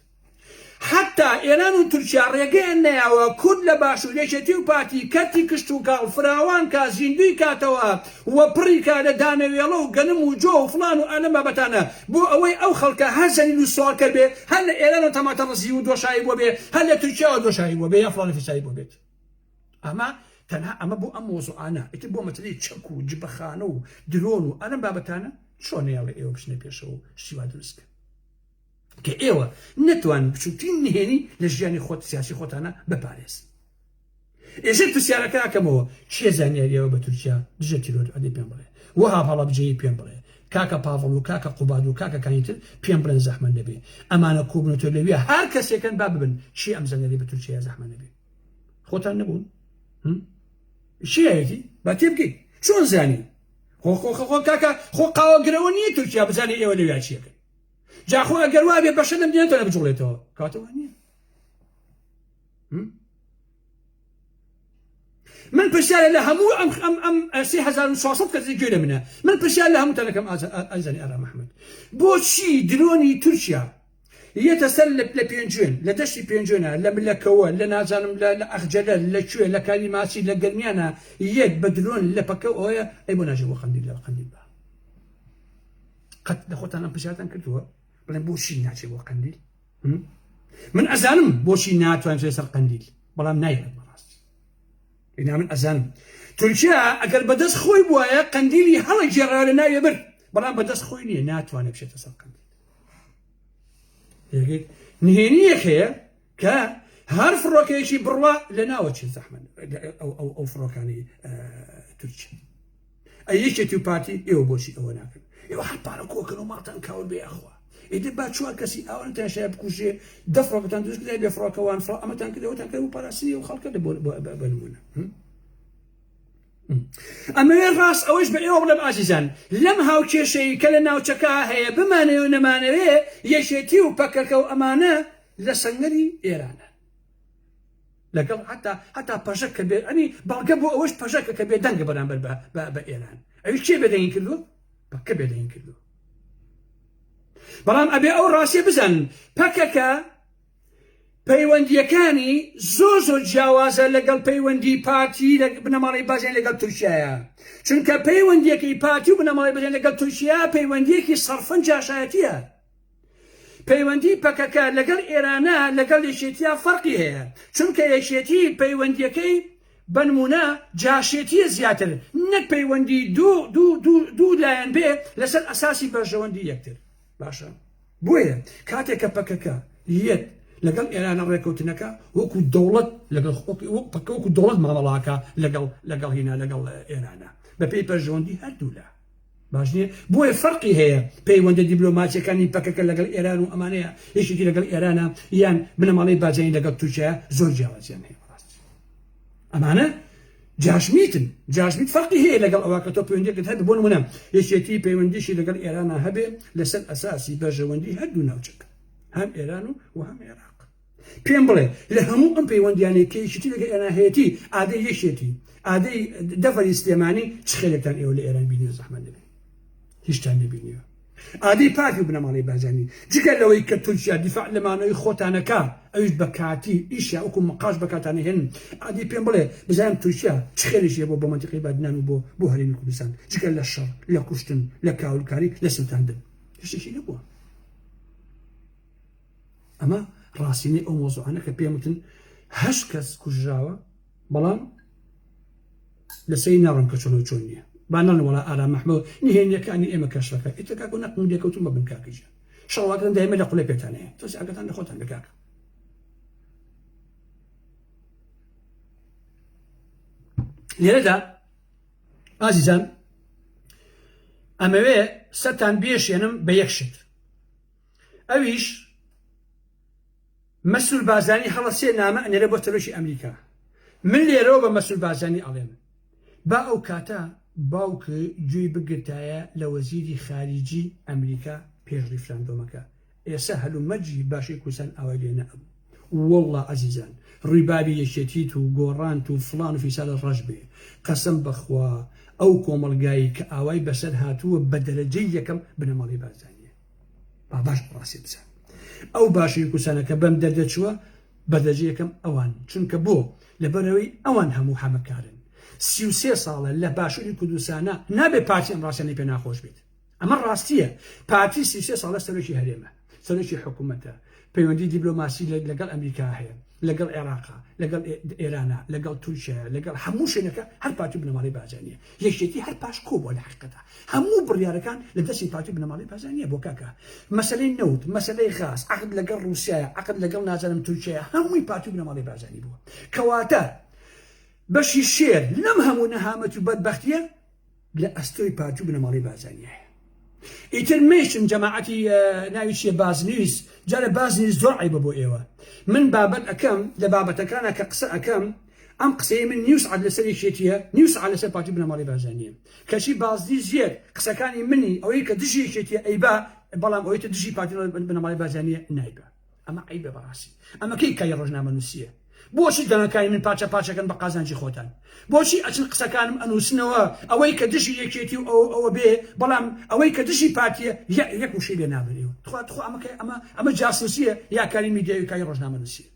حتا ئێران و تورکیا ڕێگەیان نەیەوە کورد لە باش و لێشێتی و پاتی کەتی کشت و کاڵ فراوان کا زیندوی کاتەوە وە پڕی کا لە دانەوێڵە و گەنم و جۆ و فڵان و ئەلە بابەتانە بۆ ئەوەی ئەو خەڵکە هەر زەلیل و سوالکەر بێ هەر لە ئێران و تەماتە ڕزی و دۆشایی بۆ بێ هەر لە تورکیاوە دۆشایی بۆ بێ یا فڵانی فیسایی بۆ بێت ئەمە تەنها ئەمە بۆ ئەم مۆزوعانە ئیتر بۆ مەتەلەی چەک و جبەخانە و درۆن و ئەلەم بابەتانە چۆنێڵێ ئێوە بچنە پێشەوە و شتیوا دروستکە کە ئێوە نەتوان بچووترین نهێنی لە ژیانی خۆت سیاسی خۆتانە بپارێزن ئێژێ پرسیارەکە ئەکەمەوە چێ زانیاریەوە بە تورکیا دژە تیرۆر ئەدەی پێم بڵێ وەها هەڵە بجێی پێم بڵێ کاکە پاڤڵ و کاکە قوباد و کاکە کانیتر پێم بڵێن زەحمە نەبێ ئەمانە کۆبنەوە لەوێ هەر کەسێکن با ببن چی ئەم زەنگەری بە تورکیا زەحمە نەبێ خۆتان نەبوون چیایەتی با تێ بکەیت چۆن زانی خۆ کاکە خۆ قاوەگرەوە نییە تورکیا بزانێ ئێوە لەوێ چیەکەن جاخۆ ئەگەر وا بێ بەشە لەم دێنێتەوە بجوڵێتەوە کاتەوە نییە من پرسیارە لە هەموو ئەم 3600 کەسی گوێ لە منە من پرسیار لە هەموو تەنەکەم ئازانی ئارا محەممەد بۆچی درۆنی تورکیا یەتە سەر لە پێنجێن لە دەشتی پێنجێنە لە ملەکەوە لە نازانم لە ئەخجەلە لەکوێ لە کاری ماسی لە گەرمیانە یەک بە درۆن لە پەکە ئەوەیە ئەی بۆ ناژێ بۆ قەندیل لە قەندیل بە قەت لە خۆتان ئەم پرسیارتان کردووە بڵێن بۆچی ناچێ بۆ قەندیل من ئەزانم بۆچی ناتوانێت سەر قەندیل بەڵام نایەت بەڕاستی ئینا من ئەزانم تورکیا ئەگەر بەدەست خۆی بووایە قەندیلی هەڵی جێڕا لە ناوێ برد بەڵام بەدەست خۆی نییە ناتوانێت بچێتە سەر قەندیل نهێنیەک هەیە کە هەر فڕۆکەیەکی بڕوا لە ناوە چێت زەحمە ئەو فڕۆکانی تورکیا ئەی یەکێتی و پارتی ئێوە بۆچی ئەوە ناکەن ئێوە هەر پارە کۆکەن و ماڵتان کاول بێ ئەخوا ئیدە با چوار کەسی ئەوەتان شای بکوژێ دە فڕۆکەتان دروست کرد بێ فڕۆکەوان فڕۆ ئەمەتان کردەوەتان کرد و پاراسی و خەڵکە بنمونە ئەمەوێ ڕاست ئەوەش بە ئێوە بڵێم ئازیزان لەم هاوکێشەی کە لە ناوچەکە هەیە بمانەوە نەمانەوێ یەکێتی و پەکەکە و ئەمانە لە سەنگەری ئێرانە لەگەڵ حتا پەژەک کە بێ ئەنی بەڵگە بۆ ئەوەش پەژەکە کە بێ دەنگە بەرامبەر بە ئێران ئەوی کێ بێدەنگی کردووە پەکە بێدەنگی کردووە بەڵام ئەبێ ئەو ڕاستیە بزانن پەکەکە پەیوەندیەکانی زۆر جیاوازە لەگەڵ پەیوەندی پارتی بنەماڵی بازێن لەگەڵ تورکیایە چونکە پەیوەندیەکەی پارتی و بنەماڵی بازێن لەگەڵ تورکیا پەیوەندیەکی سەرفەن جاشایەتیە پەیوەندی پەکەکە لەگەڵ ئێرانە لەگەڵ یەکێتیە فەرقی هەیە چونکە یەکێتی پەیوەندیەکەی بنمونە جاشێتیە زیاتر نەک پەیوەندی دوو لایەن بێ لەسەر ئەساسی بەرژەوەندی یەکتر باشە بۆیە کاتێککە پەکەکە یەک لەگەڵ ئێرانە ڕێکەوتنەکە وەکو دەوڵەت وەکو دەوڵەت ماڵەڵاکە لەگەڵ هینا لەگەڵ ئێرانە بە پێی پەرژەوەندی هەردوولا باش نییە بۆیە فەرقی هەیە پەیوەندە دیبلۆماتیەکانی پەکەکە لەگەڵ ئێران و ئەمانەیە یەکێکی لەگەڵ ئێرانە یان بنەماڵەی بازرگانی لەگەڵ تورکیا زۆر جیاوازیان هەیە ڕاست ئەمانە جاشمیت فەرقی هەیە لەگەڵ ئەوە کە تۆ پەیوەندیەکەت هەبێ بۆ نمونە یەکێتی پەیوەندیشی لەگەڵ ئێرانە هەبێ لەسەر ئەساسی بەرژەوەندی هەردوو ناوچەکە هەم ئێران و هەم عێراق پێم بڵێ لە هەموو ئەم پەیوەندیانەی کە یەکێتی لەگەڵ ئێران هەیەتی ئادەی یەکێتی ئادەی دەفەری سلێمانی چ خێرێکتان ئێوە لە ئێران بینیوە زەحمە نەبێ هیچتان نەبینیوە ئادەی پارتی و بنەماڵەی بازرگانی جگەر لەوەی کە تورکیا دیفاع لە مانەوەی خۆتانەکە ئەویش بە کاتی ئیشیا وەکو مەقاش بەکاتانە هێن ئادەی پێم بڵێ بزانم تورکیا چ خێریشیە بۆ مەنتیقەی بادنان و بۆ هەرێمی کوردستان جگەر لە شەڕ لە کوشتن لە کاولکاری لە سوتاندن هیچێکی نەبووە ئەمە ڕاستینەی ئەو مۆزوعانە کە پێم وتن 8 کەس کوژراوە بەڵام لەسەری ناڕم کە چۆن نییە بانان وڵا ئارا مەحمەد نهێنیەکانی ئێمە کەشفەکە ئیتەکاک و نەقم لێکەوتون بە بن کاکەجە شەڵواکردن دایمە لە قوڵێ پێتانەیە تۆسی ئاگەتان لە خۆتان لەکاکە لێرەدا ئازیزان ئەمەوێ سەرتان بێشێنم بە یەک شت ئەویش مەسئول بازرگانی هەڵە سێ نامە ئەنێرە بۆ تەرۆشی ئەمریکا من لێرەوە بە مەسئول بازرگانی ئەڵێم با ئەو کاتە باوکە گوێی بگرتایە لە وەزیری خارجی ئەمریکا پێش ریفراندۆمەکە ئێستا هەلومەرجی باشی کوردستان ئەوەی لێ نەبوو وەڵڵا عەزیزان ڕوویبابی یەکێتیت و گۆڕانت و فڵان و فیسادە ڕەش بێ قەسەم بەخوا ئەو کۆمەڵگایی کە ئاوای بەسەر هاتووە بە دەرەجەی یەکەم بنەماڵی بازرگانیە با باش ڕاستی بزان ئەو باشی کوردستانەکە بەم دەردەچووە بە دەرەجەی یەکەم ئەوان چونکە بۆ لەبەرەوەی ئەوان هەموو هەمەکارن 33 ساڵە لە باشووری کوردستانە نابێ پارتی ئەم ڕاستیانەی پێ ناخۆش بێت ئەمە ڕاستیە پارتی 33 ساڵە سەرۆکی هەرێمە سەرۆکی حکوومەتە پەیوەندی دیبلۆماسی لەگەڵ ئەمریکا هەیە لەگەڵ عێراقا لەگەڵ ئێرانە لەگەڵ تورکیا لەگەڵ هەموو شوێنەکە هەر پارتی بنەماڵی بازرگانیە یەکێتی هەر پاش کۆبووە لە حقیقەتە هەموو بڕیارەکان لە دەستی پارتی بنەماڵی بازرگانیە بۆ کاکە مەسەلەی نەوت مەسەلەی غاز عقد لەگەڵ رووسایە عقد لەگەڵ نازانم تورکیا هەمووی پارتی بنەماڵی بازرگانی بووە کەواتە بەشی شێر لەم هەموو نەهامەت و بەدبەختیە لە ئەستۆی پارتی بنەماڵی بازرگانیە ئیتر میشن جەماعەتی ناوی چیە بازنویس جارە بازنویس زۆر عیبە بۆ ئێوە من بابەت ئەەکەم لە بابەتەکانە کە قسە ئەەکەم ئەم قسەی من نیو سعات لەسەر یەکێتیە نیو سعات لەسەر پارتی بنەماڵی بارزانیە کەچی بازنی زیێر قسەکانی منی ئەوەی کە دژی یەکێتیە ئەیبا بەڵام ئەوەی تە دژی پارتی بنەماڵی بارزانیە نایبە ئەمە عیبە بەڕاستی ئەمە کەی کای ڕۆژنامە نووسیە بۆچی دەنەکانی من پاچە پاچەکەن بە قازانجی خۆتان بۆچی ئەچن قسەکانم ئەنووسنەوە ئەوەی کە دژی یەکێتی و ئەوە بێ بەڵام ئەوەی کە دژی پارتیە یەک وشەی لێ نابێتەوە تخوا ئەمە جاسوسیە یا کاری میدیای کای ڕۆژنامە نووسیە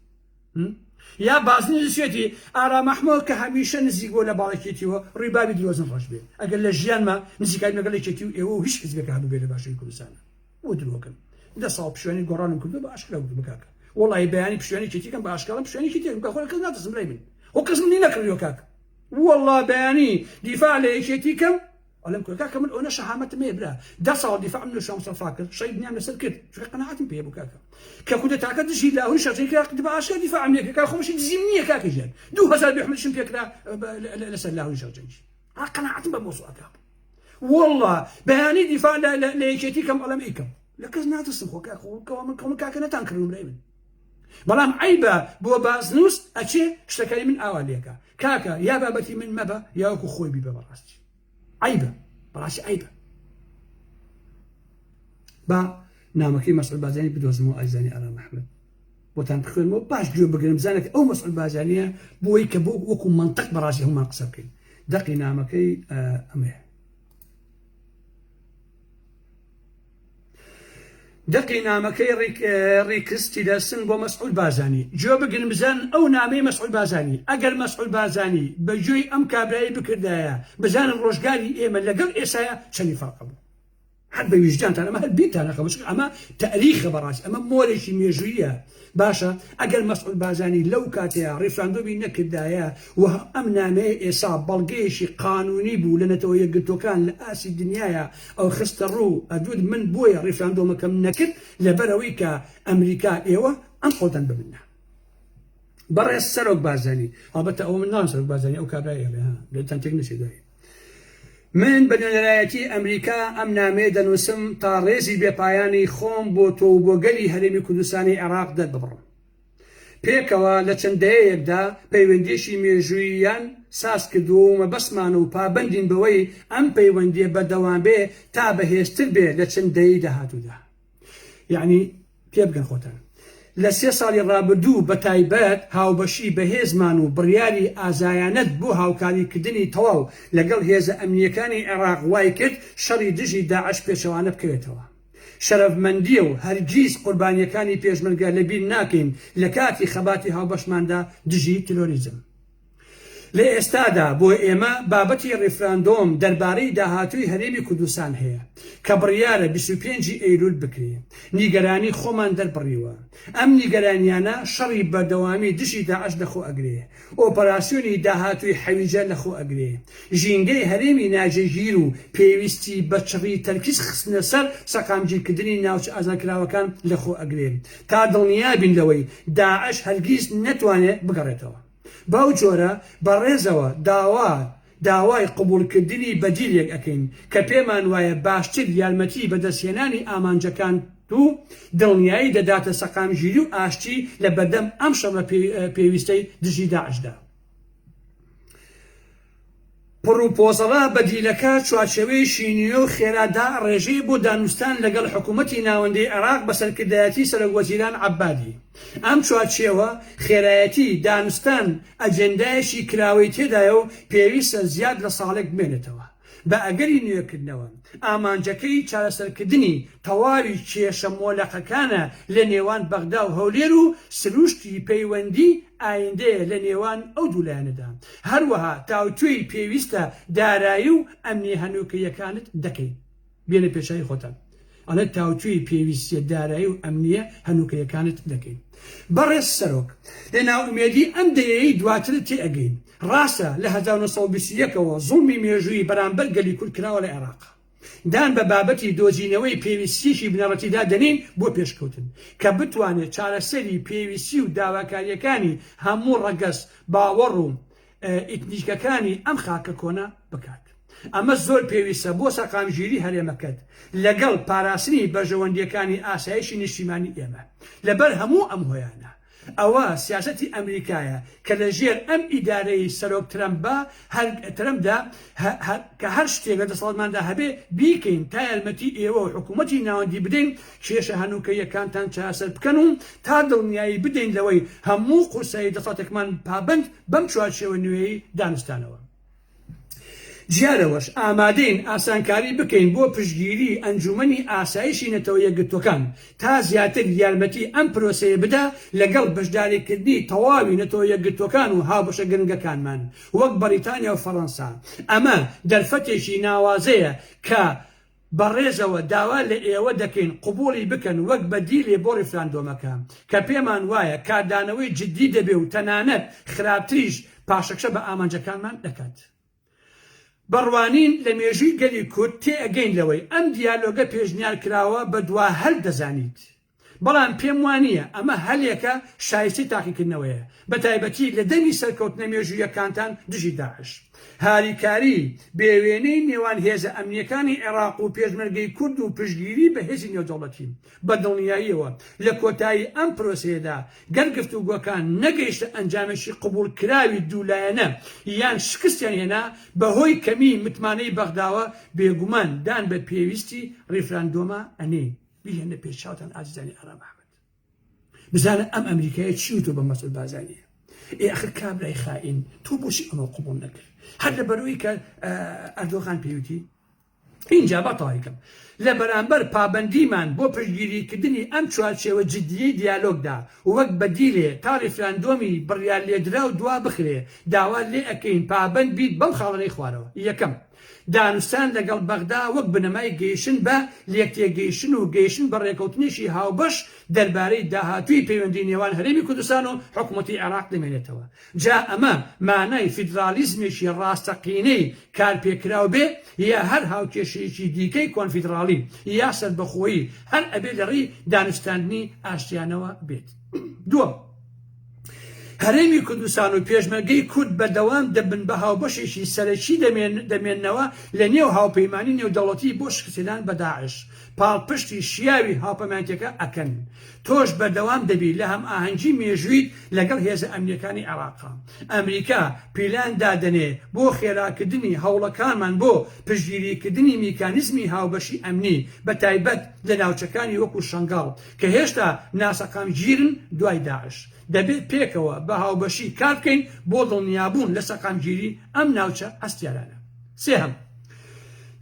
یا بازنی نووسێتی ئارا مەحموود کە هەمیشە نزیک بۆ لە باڵێکێتیوە ڕوویبابی درۆزن ڕۆژ بێ ئەگەر لە ژیانمە نزیکای لەگەڵ یەکێتی و ئێوە هیچ حیزبێکە هەبوو بێ لە باشووری کوردستانە بۆ درۆکەن دە ساڵ پشوێنی گۆڕانم کردو بە ئاشکرا بوو بکاکە وڵی بەیانی پشوێنی کێتیکەم بە ئاشکاڵم پشوێنی تێ خۆ کەس ناتەسم لای من ئەو کەس منی نەکردیەوە کاکە وەڵڵا بەیانی دیفاع لە یەکێتی کەم ئەلم کاکە من ئەوە شەهامەتم هەیە برا 10 ساڵ دیفاع من لە شەم سەفا کرد شەی دنیام لەسەر کرد چونکە قەناعەتم پێ بوو کاکە کە کودەتاکە دژی لاهوری شەڕجەی کرا بە ئاشکرا دیفاعم لێ کرد خۆمەشی دزیم نییە کاکە ژیان 2000 بێحمەدشم پێکرا لەسەر لاهوری شەڕجەی قەناعەتم بە مۆسوعەکە وەڵڵا بەیانی دیفاع لە یەکێتی کەم ئەڵم ئیکەم لە کەس ناتەسم خۆ کاکە نەتان کردم لای من بەڵام عیبە بۆ بازنووس ئەچێ شتەکانی من ئاوا لێکە کاکە یا بابەتی من مەبە یاوەکو خۆی بیبە بەڕاستی عیبە بەڕاستی عیبە با نامەکەی مەسعود بازانی بدۆزمەوە ئایزانی ئارا مەحمەد بۆتان بخوێنمەوە باش گوێ بگرم بزانێت ئەو مەسعود بازانیە بۆی کە بۆ وەکو منطق بەڕاستی هەمومان قسە بکەین دەقی نامەکەی ئەمەیە دەقی نامەکەی ڕێکستی دەسن بۆ مەسعود بازانی جۆ بگرن بزان ئەو نامەی مەسعود بازانی ئەگەر مەسعود بازانی بەگوێی ئەم کابرایی بکردایە بزانن ڕۆژگاری ئێمە لەگەڵ ئێسایە چەندی فەرقە بوو هەر بە ویژدانتان ئەمە هەر بیرتانەکە ئەمە تاریخە بەڕاستی ئەمە مۆرێکی مێژوویە باشە ئەگەر مەسعود بازانی لەو کاتەیە ڕێفراندۆمی نەکردایە و ئەم نامەیە ئێسا بەڵگەیەکی قانونی بوو لە نەتەوە یەکگرتوەکان لە ئاسی دنیاە ئەو خستە ڕوو ئەدود من بۆیە ڕێفراندۆمەکەم نەکرد لەبەرەوەی کە ئەمریکا ئێوە ئەم خۆتان ببنە بەڕێز سەرۆک بازانی ئەڵبەتە ئەو من ناوم سەرۆک بازانی ئەو کابرایە لێتان تێک نەچێدای من بە نوێنەرایەتی ئەمریکا ئەم نامەیە دەنووسم تا ڕێزی بێپایانی خۆم بۆ تۆ بۆ گەلی هەرێمی کوردستانی عێراق دەربڕم پێکەوە لە چەندەیەکدا پەیوەندیشی مێژووییان ساز کردووە بەسمان و پابندین بەوەی ئەم پەیوەندیە بەردەوام بێ تا بەهێزتر بێ لە چەندەی داهاتوودا یعنی پێ بگەن خۆتان لە 3 ساڵی ڕابردوو بە تایبەت هاوبەشی بەهێزمان و بڕیاری ئازایانەت بۆ هاوکاریکردنی تەواو لەگەڵ هێزە ئەمنیەکانی عێراق وای کرد شەڕی دژی داعش پێشەوانە بکەوێتەوە شەرەفمەندیە و هەرگیز قوربانیەکانی پێشمەرگە لەبیر ناکەین لە کاتی خەباتی هاوبەشماندا دژی تیرۆریزم لە ئێستادا بۆ ئێمە بابەتی ڕێفراندۆم دەربارەی داهاتووی هەرێمی کوردستان هەیە کە بڕیارە 25 ئەیلول بکرێ نیگەرانی خۆمان دەربڕیوە ئەم نیگەرانیانە شەڕی بەردەوامی دژی داعش لەخۆ ئەگرێ ئۆپەراسیۆنی داهاتووی حەویجە لەخۆ ئەگرێ ژینگەی هەرێمی ناجێگیر و پێویستی بە چڕی تەرکیز خستنە سەر سەقامگیرکردنی ناوچە ئازادکراوەکان لەخۆ ئەگرێ تا دڵنیابین لەوەی داعش هەرگیز نەتوانێت بگەڕێتەوە باو جۆرە بەڕێزەوە داوای قبولکردنی بەدیلێک ئەکەین کە پێمان وایە باشتر یارمەتی بەدەستهێنانی ئامانجەکان و دڵنیایی دەداتە سەقامگیری و ئاشتی لە بەردەم ئەم شەڕە پێویستەی دژی داعشدا پڕوپۆزەڵا بەدیلەکە چوارچێوەی شینیۆ و خێرادا ڕێژەی بۆ دانوستان لەگەڵ حکوومەتی ناوەندەی عێراق بە سەرکردایەتی سەرۆکوەزیران عەبادی ئەم چوارچێوە خێرایەتی دانوستان ئەجێندایەکی کراوەی تێدایە و پێویستە زیاد لە ساڵێک بمێنێتەوە بە ئەگەری نوێکردنەوە ئامانجەکەی چارەسەرکردنی تەواوی کێشە مۆلەقەکانە لە نێوان بەغدا و هەولێر و سروشتی پەیوەندی ئایندەیە لە نێوان ئەو دوولایەنەدا هەروەها تاوتوێی پێویستە دارایی و ئەمنی هەنووکەیەکانت دەکەین بێنە پێشایی خۆتان ئەڵێ تاوتوێی پێویستیە دارایی و ئەمنیە هەنووکەیەکانت دەکەین بەڕێز سەرۆک لە ناوئومێدی ئەم دەیەی دواتر تێئەگەین ڕاستە لە 1921ەوە زوڵمی مێژووی بەرامبەر گەلی کورد کراوە لە عێراق دان بە بابەتی دۆزینەوەی پێویستیشی بنەڕەتیدا دەنین بۆ پێشکەوتن کە بتوانێت چارەسەری پێویستی و داواکاریەکانی هەموو ڕەگەس باوەڕ و ئیتنیکەکانی ئەم خاکە کۆنا بکات ئەمە زۆر پێویستە بۆ سەقامگیری هەرێمەکەت لەگەڵ پاراستنی بەژەوەندیەکانی ئاسایشی نیشتیمانی ئێمە لەبەر هەموو ئەم هۆیانە. ئەوە سیاسەتی ئەمریکایە کە لەژێر ئەم ئیدارەی سەرۆک ترەمپدا کە هەر شتێک لە دەسەڵاتماندا هەبێ بیکەین تا یارمەتی ئێوە و حکوومەتی ناوەندی بدەین کێشە هەنووکەیەکانتان چاسەر بکەن و تا دڵنیایی بدەین لەوەی هەموو قورسایی دەسەڵاتێکمان پابند بەم چوارچێوە نوێیی دانستانەوە. جیارەوەش ئامادەین ئاسانکاری بکەین بۆ پشتگیری ئەنجومەنی ئاسایشی نەتەوە یەکگرتوەکان تا زیاتر یارمەتی ئەم پرۆسەیە بدا لەگەڵ بەشداریکردنی تەواوی نەتەوە یەکگرتوەکان و هاوبەشە گرنگەکانمان وەک بەریتانیا و فەڕەنسا. ئەمە دەرفەتێکی ناوازەیە کە بەڕێزەوە داوا لە ئێوە دەکەین قبوڵی بکەن وەک بەدیلێ بۆ ڕیفراندۆمەکە کە پێمان وایە کاردانەوەی جددی دەبێ و تەنانەت خراپتریش پاشەکشە بە ئامانجەکانمان دەکات. بەڕوانین لە مێژووی گەلی کورد تێئەگەین لەوەی ئەم دیالۆگە پێشنیار کراوە بە دوا هەل دەزانیت، بەڵام پێم وانییە ئەمە هەلێکە شایستی تاقیکردنەوەیە بە تایبەتی لە دەمی سەرکەوتنە مێژوویەکانتان دژی داعش. هاریکاری بێوێنەی نێوان هێزە ئەمنیەکانی عێراق و پێشمەرگەی کورد و پشتگیری بە هێزی نێودەوڵەتی بە دڵنیاییەوە لە کۆتایی ئەم پرۆسەیەدا گەر گفتوگۆکان نەگەیشتە ئەنجامێکی قبولکراوی دوولایەنە یان شکستیان هێنا بەهۆی کەمی متمانەی بەغداوە بێگومان دان بە پێویستی ڕیفراندۆمە ئەنێ بیهێنە پێشچاوتان ئازیزانی ئارام ئەحمەد. بزانە ئەم ئەمریکایە چی وتۆ بە مەسعود بارزانیە؟ ئێخر کابرای خائین تۆ بۆچی ئەمە قبول نەکرد؟ هەر لەبەرەوەی کە ئەردۆغان پێوتی اینجا بەتاڵیکەم لە بەرامبەر پابەندیمان بۆ پشتگیریکردنی ئەم چوارچێوە جددیی دیالۆگدا وەک بەدیلێ تا ڕیفراندۆمی بڕیار لێدرا و دوا بخرێ داوا لێ ئەەکەین پابەند بیت بەم خاڵەنەی خوارەوە. یەکەم، دانوستان لەگەڵ بەغدا وەک بنەمای گەیشتن بە لێکتێگەیشتن و گەیشتن بە ڕێکەوتنیشی هاوبەش دەربارەی داهاتووی پەیوەندی نێوان هەرێمی کوردستان و حکوومەتی عێراق دەمێنێتەوە. جا ئەمە مانای فیدرالیزمێکی ڕاستەقینەی کارپێکراو بێ یا هەر هاوکێشەیەکی دیکەی کۆنفیدرالی یا سەربەخۆیی هەر ئەبێ لەڕێی دانوستاندنی ئاشتیانەوە بێت. دووەم، هەرێمی کوردستان و پێشمەرگەی کورد بەردەوام دەبن بە هاوبەشێکی سەرەکی دەمێننەوە لە نێو هاوپەیمانی نێودەوڵەتی بۆ شکستێدان بە داعش پاڵپشتی شیاوی هاوپەیمانیەتەکە ئەکەن. تۆش بەردەوام دەبی لە هەم ئاهەنگی مێژوویت لەگەڵ هێزە ئەمنیەکانی عێراقا. ئەمریکا پیلان دادنێ بۆ خێراکردنی هەوڵەکانمان بۆ پشتگیریکردنی میکانیزمی هاوبەشی ئەمنی بە تایبەت لە ناوچەکانی وەکو شەنگاڵ کە هێشتا ناسەقامگیرن دوای داعش. دەبێت پێکەوە بە هاوبەشی کار بکەین بۆ دڵنیابوون لە سەقامگیری ئەم ناوچە هەستیارانە. سێهەم،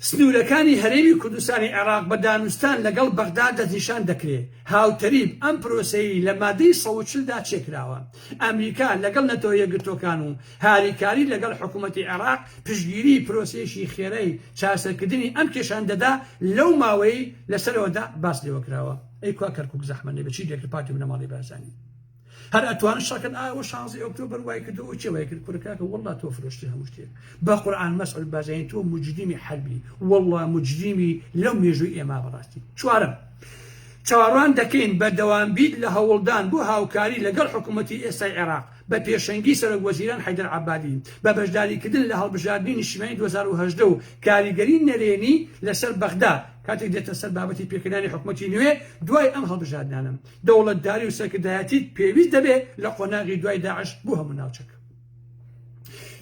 سنوورەکانی هەرێمی کوردستانی عێراق بە دانوستان لەگەڵ بەغدا دەستنیشان دەکرێت. هاوتەریب ئەم پرۆسەیی لە مادەی 140دا چێکراوە. ئەمریکا لەگەڵ نەتەوە یەکگرتوەکان و هاریکاری لەگەڵ حکوومەتی عێراق پشتگیری پرۆسەیەکی خێرەی چاسەرکردنی ئەم کێشان دەدا لەو ماوەی لەسەرەوەدا باس لێوە کراوە. ئەی کوا کەرکووک زەحمەت بەچی دێکرد پارتی بنەماڵی بارزانی هەر ئەتوانن شەکەن ئاوە 16 ئۆکتۆبر وای کردەوە چێوای کرد کوڕکاکە وەڵڵا تۆ فرۆشتی هەموو شتێک بە قورئان مەسعود بارزانی تۆ موجدیمی حەربی وەڵڵا موجدیمی لەو مێژووی ئێمە بەڕاستی. چوارەم، چاوەڕوان دەکەین بەردەوام بیت لە هەوڵدان بۆ هاوکاری لەگەڵ حکوومەتی ئێستای عێراق بە پێشەنگی سەرۆک وەزیران حەیدەر عەبادی بە بەشداریکردن لە هەڵبژاردننی نیشتیمانی 2018 و کاریگەری نەرێنی لەسەر بەغدا کاتێک دێتە سەر بابەتی پێکردنی حکوومەتی نوێ دوای ئەم هەڵبژاردنانە. دەوڵەتداری و سەرکردایەتی پێویست دەبێت لە قۆناغی دوای داعش بۆ هەموو ناوچەکە.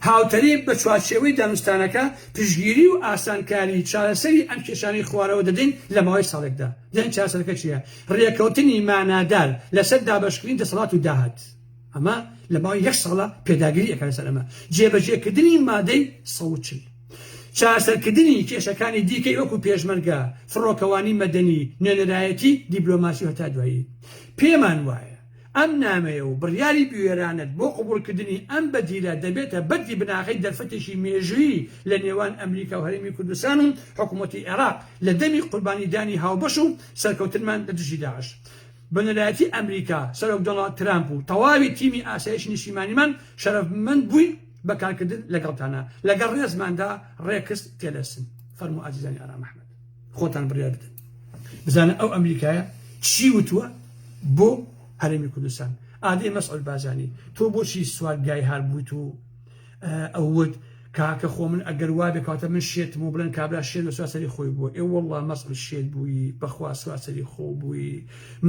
هاوتەریب بە چوارچێوەی دانوستانەکە پشتگیری و ئاسانکاری چارەسەری ئەم کێشانی خوارەوە دەدەین لە ماوەی ساڵێکدا. دەن چارەسەرەکە چییە؟ ڕێکەوتنی مانادار لەسەر دابەشکردنی دەسەڵات و داهات. ئەمە لە ماوەی 1 ساڵە پێداگیری ئەکات لەسەر ئەمە. جێبەجێکردنی مادەی 140. چارەسەرکردنی کێشەکانی دیکەی وەکو پێشمەرگە، فڕۆکەوانی مەدەنی، نوێنەرایەتی، دیبلۆماسی و هەتا دوایی. پێمان وایە ئەم نامەیە و بڕیاری بوێرانت بۆ قبولکردنی ئەم بەدیلە دەبێتە بەردی بناغی دەرفەتێکی مێژووی لە نێوان ئەمریکا و هەرێمی کوردستان و حکوومەتی عێراق لە دەمی قوربانیدانی هاوبەش و سەرکەوتنمان لە دژی داعش. بەنەلایەتی ئەمریکا سەرۆک دۆناڵد ترامپ و تەواوی تیمی ئاسایشی نیشتیمانیمان شەرەفمەند بووین بەکارکردن لەگەڵتانە لەگەڵ ڕێزماندا ڕێکست تێلەسن. فەرموو ئازیزانی ئارام ئەحمەد خۆتان بڕیار بدەن بزانە ئەو ئەمریکایە چی وتووە بۆ هەرێمی کوردستان. ئادەی مەسعود بارزانی تۆ بۆچی سوارگای هەر بوویت و ئەو وت کاکە خۆ من ئەگەر وا بێ کاتە من شێتم و بڵێن کابرا شێت بە سواسەری خۆی بووە ئێ وەڵڵا مەسعود شێت بووی بەخوا سواسەری خۆ بووی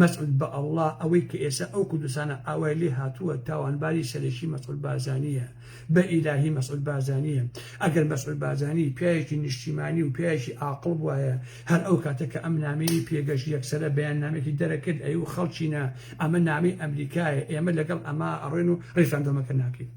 مەسعود بە ئەڵڵا ئەوەی کە ئێستا ئەو کوردستانە ئاوای لێ هاتووە تاوانباری سەرەکی مەسعود بارزانیە بە ئیلاهی مەسعود بارزانیە ئەگەر مەسعود بارزانی پیاوێکی نیشتیمانی و پیاوێکی عاقڵ بووایە هەر ئەو کاتە کە ئەم نامەی پێگەشت یەکسەرە بەیاننامێکی دەرەکرد ئەی و خەڵچینە ئەمە نامەی ئەمریکایە ئێمە لەگەڵ ئەمە ئەڕێن و ڕیفراندۆمەکە ناکەین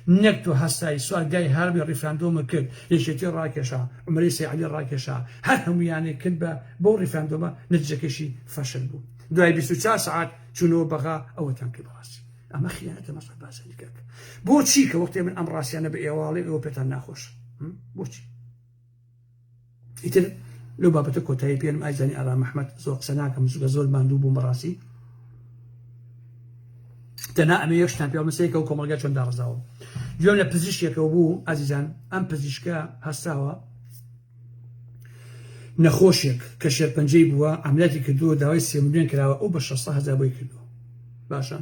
نەک تۆ هەستایی سوالگای هەربی ڕیفراندۆمە کرد یەکێتی ڕاکێشا عمەری سەیعەلی ڕاکێشا هەر هەمویانێ کرد بە بۆ ڕیفراندۆمە نەتیجەکەشی فەشل بوو دوای 24 ساعت چوونەوە بەغا ئەوەتان کرد بەڕاستی ئەمە خیانەتە مەسعود بارزانی کاکە بۆچی کە وەختێ من ئەم ڕاستیانە بە ئێواڵێ ئەوە پێتان ناخۆش بۆچی ئیتر لەو بابەتە کۆتایی پێنم ئایزانی ئارام محمەد زۆر قسە ناکەم چونکە زۆر ماندوو بووم بەڕاستی تەنها ئەمە یەک شتان پێ مەسەیەکە و کۆمەلگا چۆن داڕزاوە گوێم لە پزیشکێکەوە بوو ئازیزان ئەم پزیشکە هەستاوە نەخۆشێک کە شێرپەنجەی بووە عەمەلیاتی کردووە داوای 3 ملیۆن کراوە ئەو بە 600,000 بۆی کردووە باشە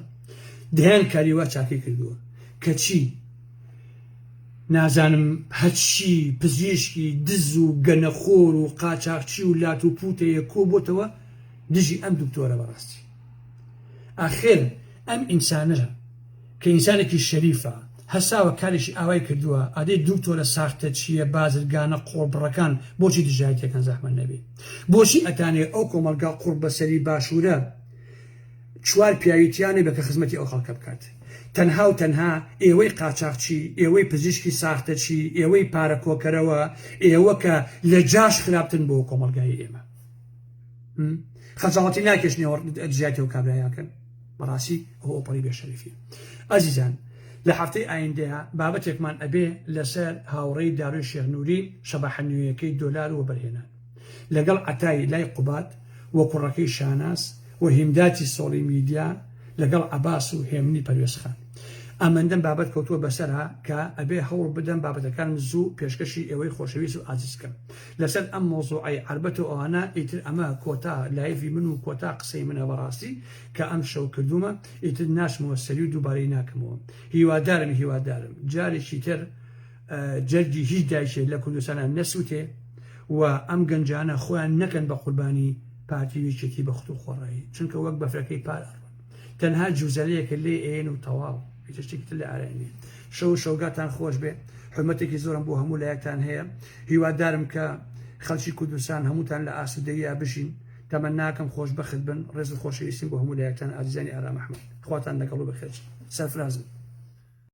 دەیان کاریوا چاکەی کردووە کە چی نازانم هەچی پزیشکی دز و گەنەخۆر و قاچاقچی و لات و پوتەیە کۆ بۆتەوە دژی ئەم دکتۆرە بەڕاستی ئاخر ئەم ئینسانە کە ئینسانێکی شەریفە هەساوە کارێکی ئاوای کردووە ئادەی دکتۆرە ساختە چییە بازرگانە قۆڵبڕەکان بۆچی دژایەتەکان زەحمەت نەبێ بۆچی ئەتانێ ئەو کۆمەلگا قوڕ بەسەری باشوورە چوار پیاویتیانێ بە کە خزمەتی ئەو خەڵکە بکات تەنها و تەنها ئێوەی قاچاقچی ئێوەی پزیشکی ساختەچی ئێوەی پارە کۆکەرەوە ئێوە کە لە جاش خراپتن بۆ کۆمەلگای ئێمە خەجاڵەتی ناکێشنەوە دژایەتی ئەو کابرایەکەن بەڕاستی ئەو ئۆپەری بێشەریفی ئەزیزان لە هەفتەی ئایندەیە بابەتێکمان ئەبێ لەسەر هاوڕێی داروی شێخنووری شەبەحەنوویەکەی دۆلار و بەرهێنان لەگەڵ عەتای لای قوبات وە کوڕەکەی شاناس و هیمداتی سۆڵی میدیا لەگەڵ عەباس و هێمنی پەروێزخان ئەمەندەم بابەت کەوتووە بەسەرها کە ئەبێ هەوڵ بدەم بابەتەکان زوو پێشکەشی ئێوەی خۆشەویست و ئازیزکەم لەسەر ئەم مۆزوعی عەربەت و ئەوانە ئیتر ئەمە کۆتا لایڤی من و کۆتا قسەی منە بەڕاستی کە ئەم شەو کردومە ئیتر ناشمەوە سەری و دووبارەی ناکەمەوە هیوادارم جارێکی تر جەرگی هیچ دایشێ لە کوردستانە نەسووتێ و ئەم گەنجانە خۆیان نەکەن بە قوربانی پارتیویچێتی بەخت و خۆڕایی چونکە وەک بەفرەکەی پارڕن تەنها جوزەلەیەکە لێ ئێن و تەواو هیچشتێکی تر لە ئارێنێ شەوگاتان خۆش بێ حرمەتێکی زۆرم بۆ هەموو لایەکتان هەیە هیوادارم کە خەڵکی کوردستان هەمووتان لە ئاسوودەیە بژین تەمە ناکەم خۆش بەخت بن ڕێز و خۆشەویستیم بۆ هەموو لایەکتان ئازیزانی ئارام محمەد خواتان لەگەڵ و بەخێر سەرفرازم